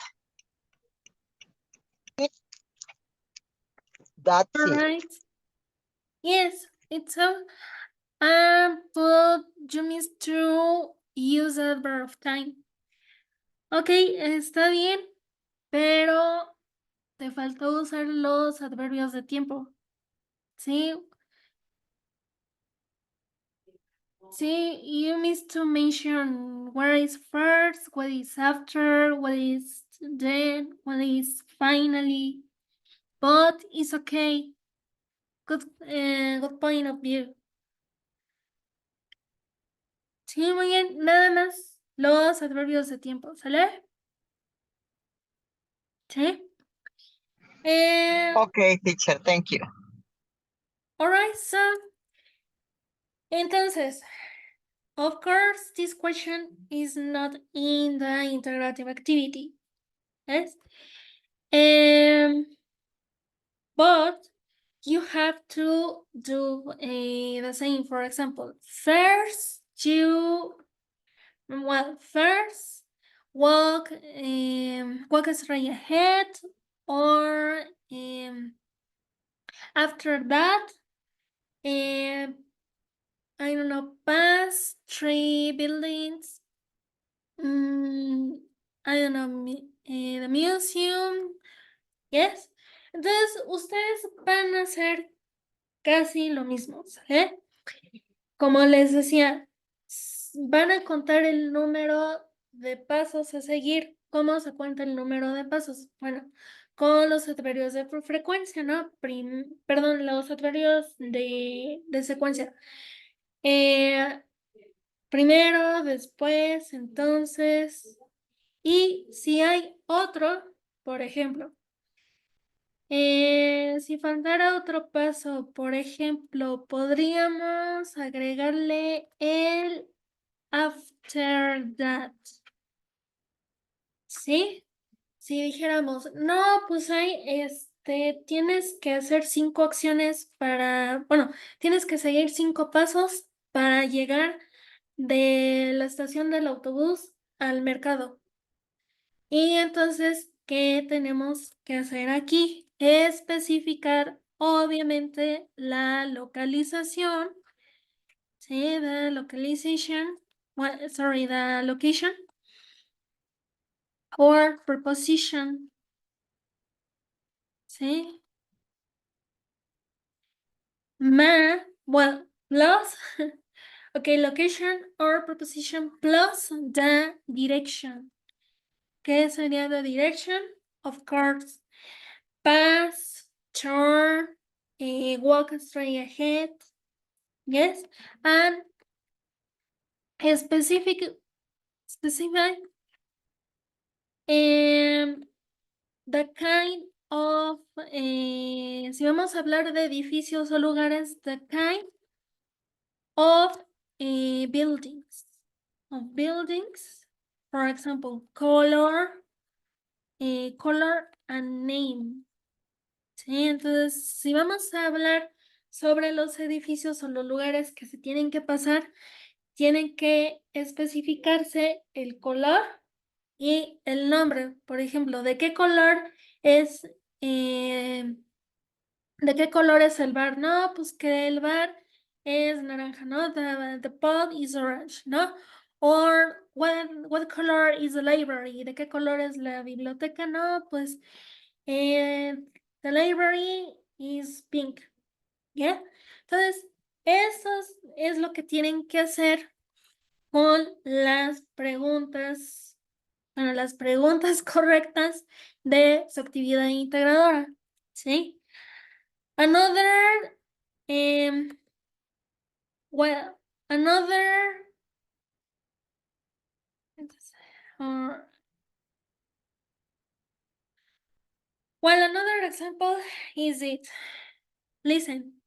That's All it. right. Yes, it's so. But you missed to use a verb of time. Ok, está bien, pero te faltó usar los adverbios de tiempo. Sí, sí, you missed to mention what is first, what is after, what is then, what is finally. But it's okay. Good point of view. Sí, muy bien. Nada más los adverbios de tiempo, ¿sale? Sí. Okay, teacher, thank you. All right, so entonces, of course, this question is not in the integrative activity. Yes. But you have to do the same. For example, first walk straight ahead, or after that, I don't know, pass 3 buildings. I don't know, the museum. Yes. Entonces, ustedes van a hacer casi lo mismo, ¿sale? Como les decía, van a contar el número de pasos a seguir. ¿Cómo se cuenta el número de pasos? Bueno, con los adverbios de frecuencia, ¿no? Perdón, los adverbios de secuencia. Primero, después, entonces. Y si hay otro, por ejemplo, si faltara otro paso, por ejemplo, podríamos agregarle el after that. ¿Sí? si dijéramos, no, pues tienes que hacer 5 acciones bueno, tienes que seguir 5 pasos para llegar de la estación del autobús al mercado. Y entonces, ¿qué tenemos que hacer aquí? Especificar, obviamente, la localización, ¿sí? The localization, the location or preposition, ¿sí? Plus, okay, location or preposition plus the direction. ¿Qué sería the direction? Of course, pass, turn, walk straight ahead, yes, and specific, the kind of, si vamos a hablar de edificios o lugares, the kind of buildings, for example, color and name. Sí, entonces, si vamos a hablar sobre los edificios o los lugares que se tienen que pasar, tienen que especificarse el color y el nombre. Por ejemplo, ¿de qué color es eh, ¿de qué color es el bar? No, pues que el bar es naranja, ¿no? The pub is orange, ¿no? Or what color is the library? ¿De qué color es la biblioteca? No, pues the library is pink, ¿ya? Entonces, eso es lo que tienen que hacer con las preguntas, bueno, las preguntas correctas de su actividad integradora, ¿sí? Another, well, another, uh, another example is it. Listen,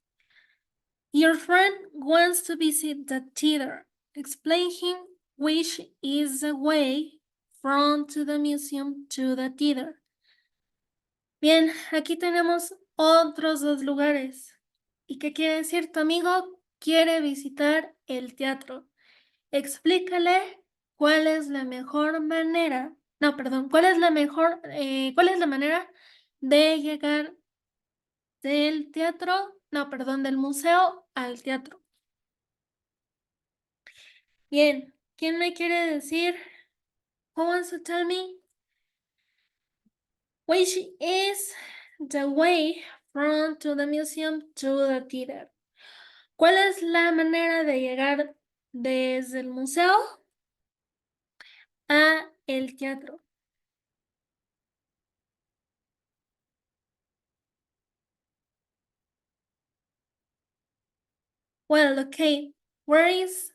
your friend wants to visit the theater. Explain him which is the way from to the museum to the theater. Bien, aquí tenemos otros 2 lugares. ¿Y qué quiere decir? Tu amigo quiere visitar el teatro. Explícale cuál es la mejor manera, no, perdón, cuál es la manera de llegar del teatro, no, perdón, del museo al teatro. Bien, ¿quién me quiere decir? Who wants to tell me? Which is the way from to the museum to the theater. ¿Cuál es la manera de llegar desde el museo a el teatro? Well, okay, where is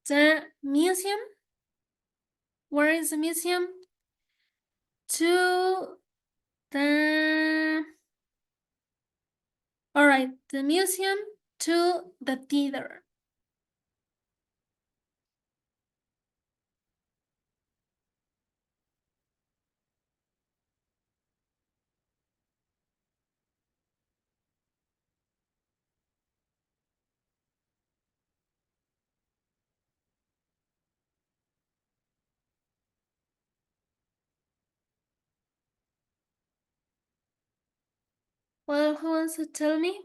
the museum? Where is the museum? To the... All right, the museum to the theater. Well, who wants to tell me?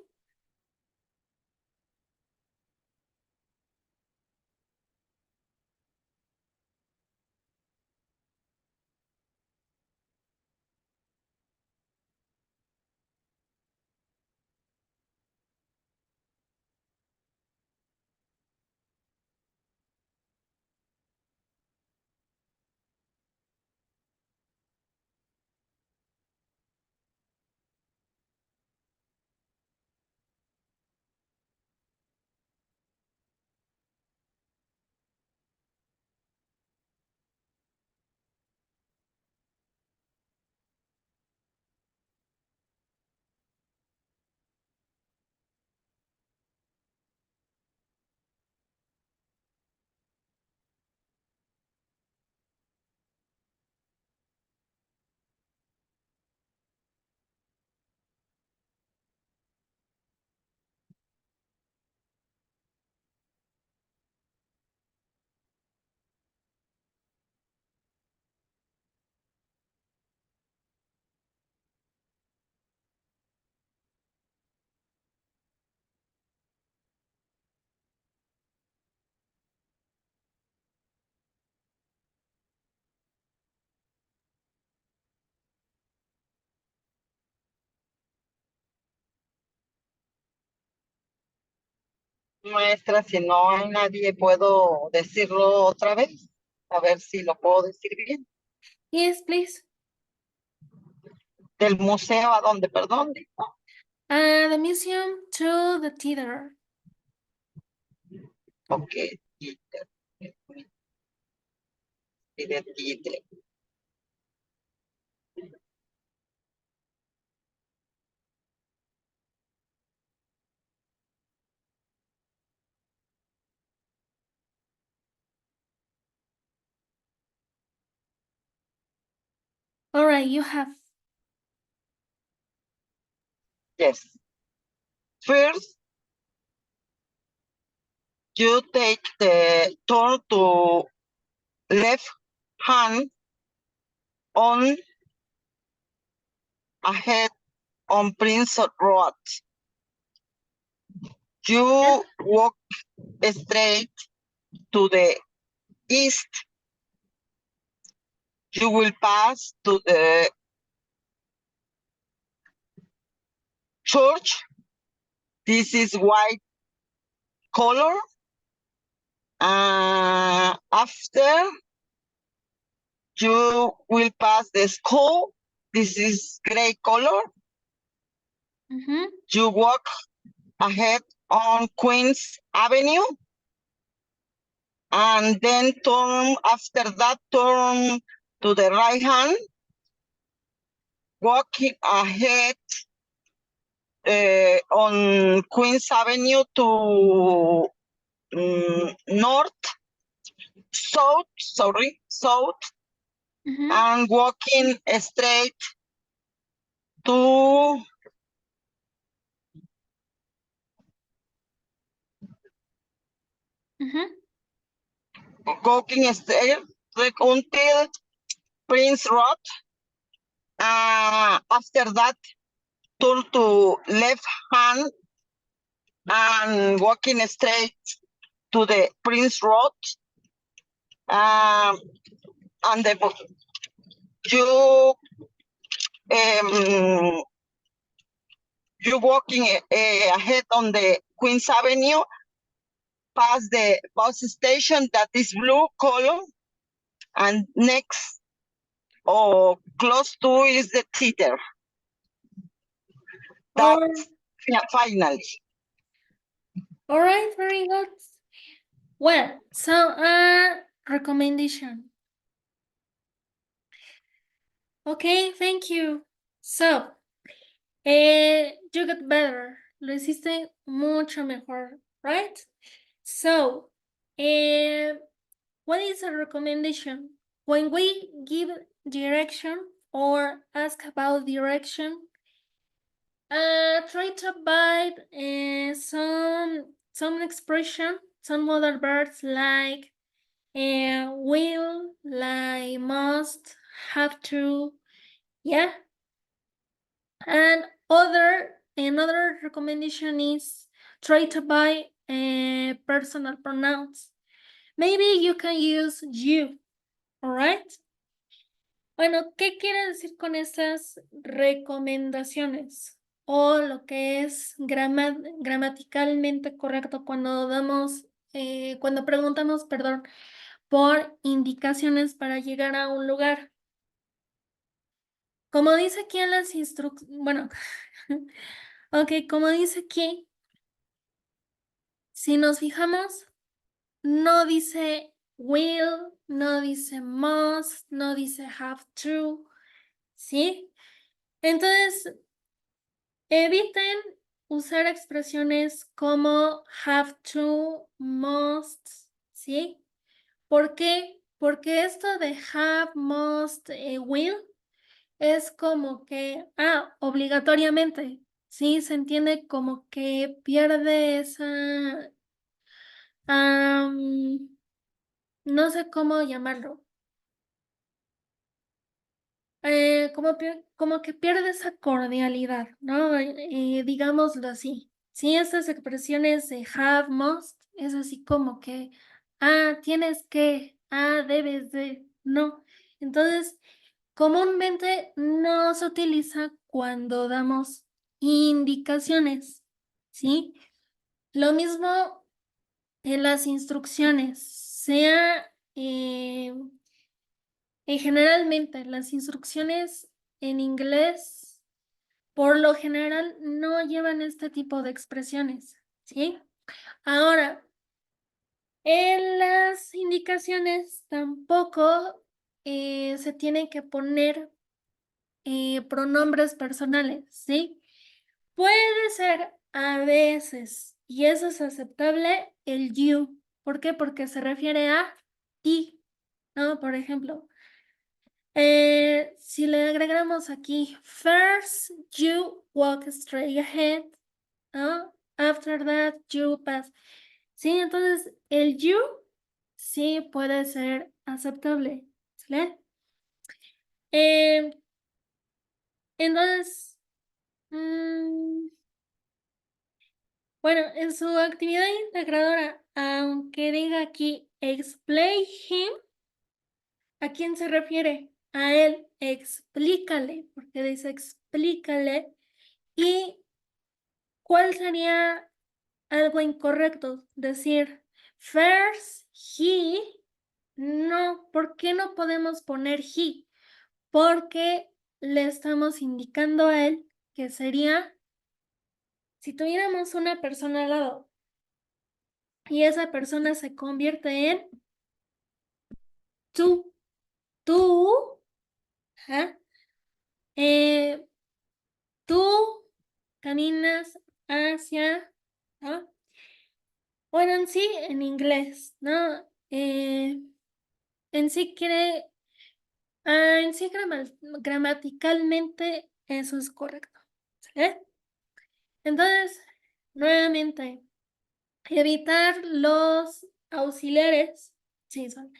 Maestra, si no hay nadie, ¿puedo decirlo otra vez? A ver si lo puedo decir bien. Yes, please. Del museo a donde, perdón. The museum to the theater. Ok. Y de títere. All right, you have. Yes. First, you take the turn to left hand on ahead on Prince Road. You walk straight to the east. You will pass to the church. This is white color. After you will pass the school. This is gray color. Mm-hmm. You walk ahead on Queens Avenue. And then after that, turn to the right hand. Walking ahead on Queens Avenue to south, Mm-hmm. and walking straight to walking straight until Prince Road. After that, turn to left hand and walking straight to the Prince Road. And you walking ahead on the Queens Avenue, past the bus station that is blue color, and next or close to is the theater. That's finally. All right, very good. Well, so recommendation. Okay, thank you. So, you got better. Lo hiciste mucho mejor, right? So, what is a recommendation? When we give direction or ask about direction, try to abide some expression, some other verbs like will, like must, have to, yeah. And another recommendation is try to buy personal pronouns. Maybe you can use you, all right? Bueno, ¿qué quiere decir con estas recomendaciones? O lo que es gramaticalmente correcto cuando cuando preguntamos, perdón, por indicaciones para llegar a un lugar. Como dice aquí en las instrucciones, bueno, ok, como dice aquí, si nos fijamos, no dice will, no dice must, no dice have to, ¿sí? Entonces, eviten usar expresiones como have to, must, ¿sí? ¿Por qué? Porque esto de have, must, will es como que, obligatoriamente, ¿sí? Se entiende como que pierde esa, no sé cómo llamarlo. Como que pierde esa cordialidad, ¿no? Digámoslo así. Sí, esas expresiones de have, must, es así como que, tienes que, debes de, no. Entonces, comúnmente no se utiliza cuando damos indicaciones, ¿sí? Lo mismo en las instrucciones, sea generalmente las instrucciones en inglés, por lo general, no llevan este tipo de expresiones, ¿sí? Ahora, en las indicaciones tampoco se tienen que poner pronombres personales, ¿sí? Puede ser a veces, y eso es aceptable, el you. ¿Por qué? Porque se refiere a ti, ¿no? Por ejemplo, si le agregamos aquí, first you walk straight ahead, ¿no? After that you pass. Sí, entonces el you sí puede ser aceptable, ¿sale? Entonces, bueno, en su actividad integradora, aunque diga aquí explain him, ¿a quién se refiere? A él, explícale, porque dice explícale. ¿Y cuál sería algo incorrecto? Decir first he, no, ¿por qué no podemos poner he? Porque le estamos indicando a él que sería, si tuviéramos una persona al lado y esa persona se convierte en tú, ajá, eh, tú caminas hacia, ¿no? Bueno, en sí, en inglés, ¿no? En sí quiere, en sí gramaticalmente eso es correcto, ¿sí? Entonces, nuevamente, evitar los auxiliares, sí, son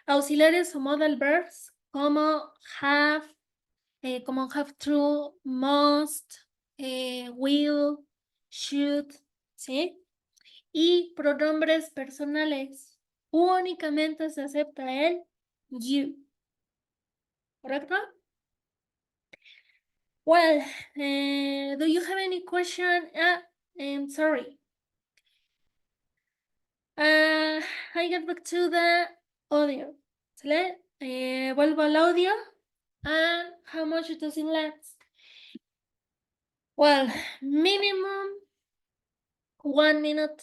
auxiliares o modal verbs como have to, must, will, should, ¿sí? Y pronombres personales. Únicamente se acepta el you. ¿Correcto? Well, do you have any question? I'm sorry. I get back to the audio. ¿Sale? Vuelvo al audio. And how much does it last? Well, minimum 1 minute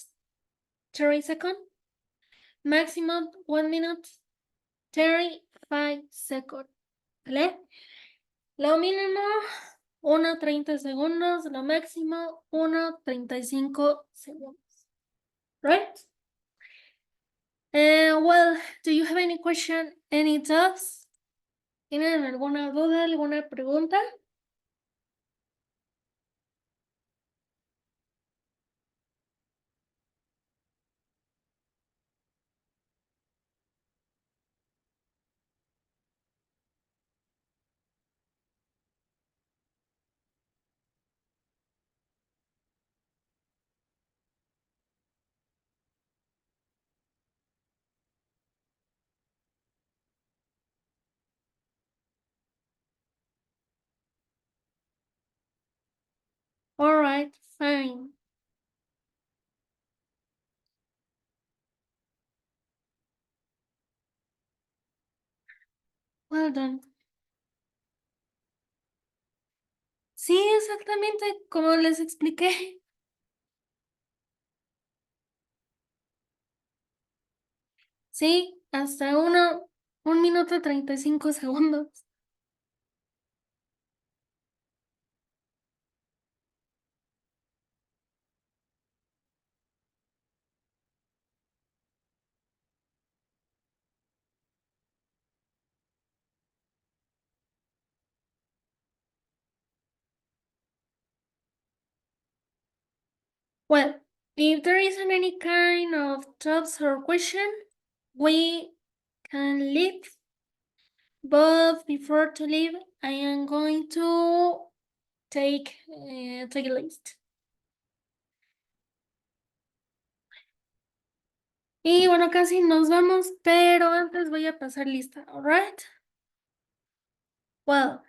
30 seconds. Maximum 1 minute 35 seconds. ¿Vale? Lo mínimo 1:30 segundos. Lo máximo 1:35 segundos. Right? Well, do you have any question? Any doubts? ¿Tienen alguna duda, alguna pregunta? All right, fine. Well done. Sí, exactamente como les expliqué. Sí, hasta 1 minuto 35 segundos. Well, if there isn't any kind of doubts or question, we can leave. But before to leave, I am going to take a list. Y bueno, casi nos vamos, pero antes voy a pasar lista, alright? Well,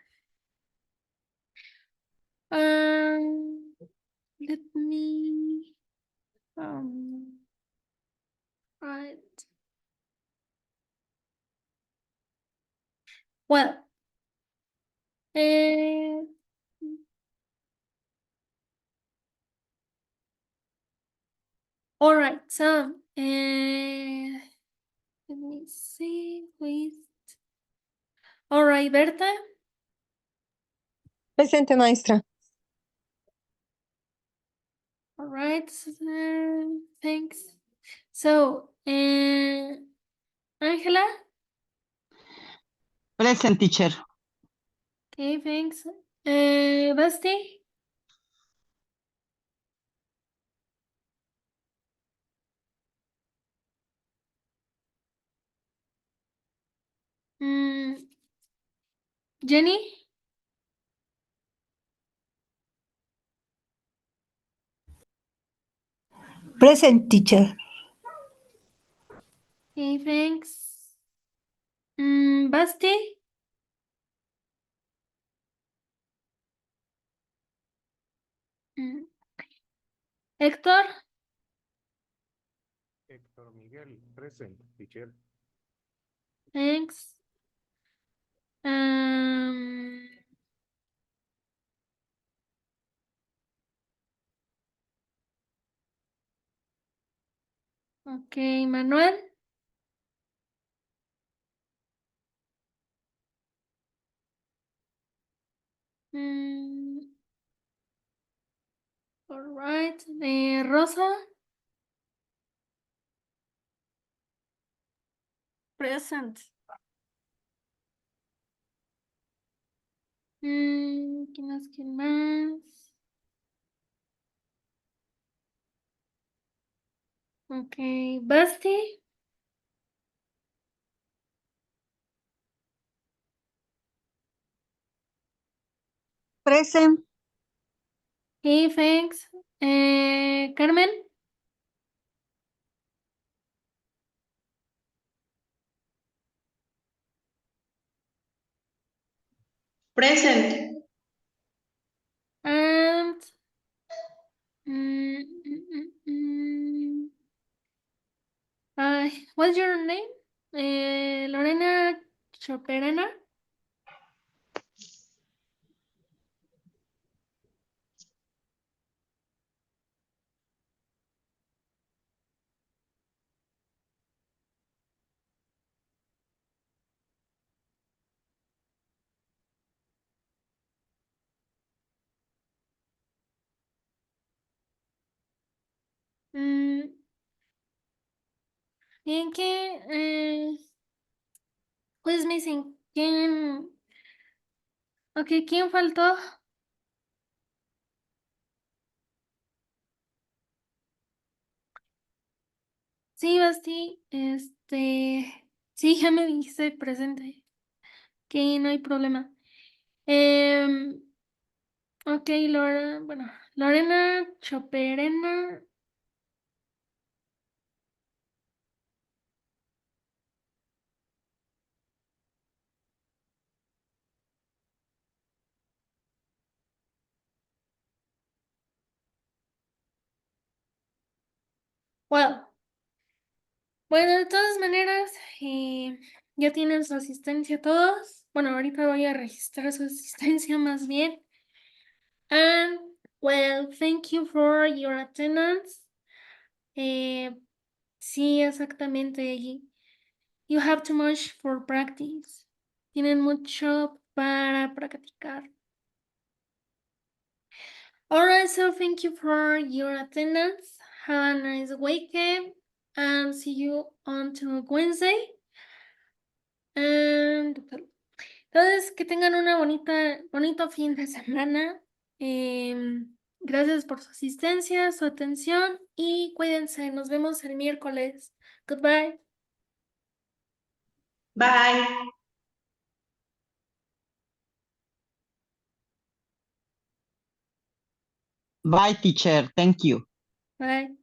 let me Right. Well, all right, so let me see, please. All right, Berta. Presente, maestra. All right, thanks. So, Angela. Present, teacher. Okay, thanks. Basti. Jenny. Present, teacher. Okay, thanks. Basti. Héctor. Héctor Miguel, present, teacher. Thanks. Okay, Manuel. All right. Rosa. Present. ¿Quién más? ¿Quién más? Okay, Basti. Present. Okay, thanks. Carmen. Present. And what's your name? Lorena Choperena. Bien que who's missing? ¿Quién? Okay, ¿quién faltó? Sí, Basti, sí, ya me dijiste presente, que no hay problema. Ok, Lorena Choperena. Bueno, de todas maneras, ya tienen su asistencia todos. Bueno, ahorita voy a registrar su asistencia más bien. And, well, thank you for your attendance. Sí, exactamente. You have too much for practice. Tienen mucho para practicar. Alright, so thank you for your attendance. Have a nice weekend and see you until Wednesday. And entonces, que tengan una bonito fin de semana. Gracias por su asistencia, su atención y cuídense. Nos vemos el miércoles. Goodbye. Bye. Bye, teacher. Thank you. Bye.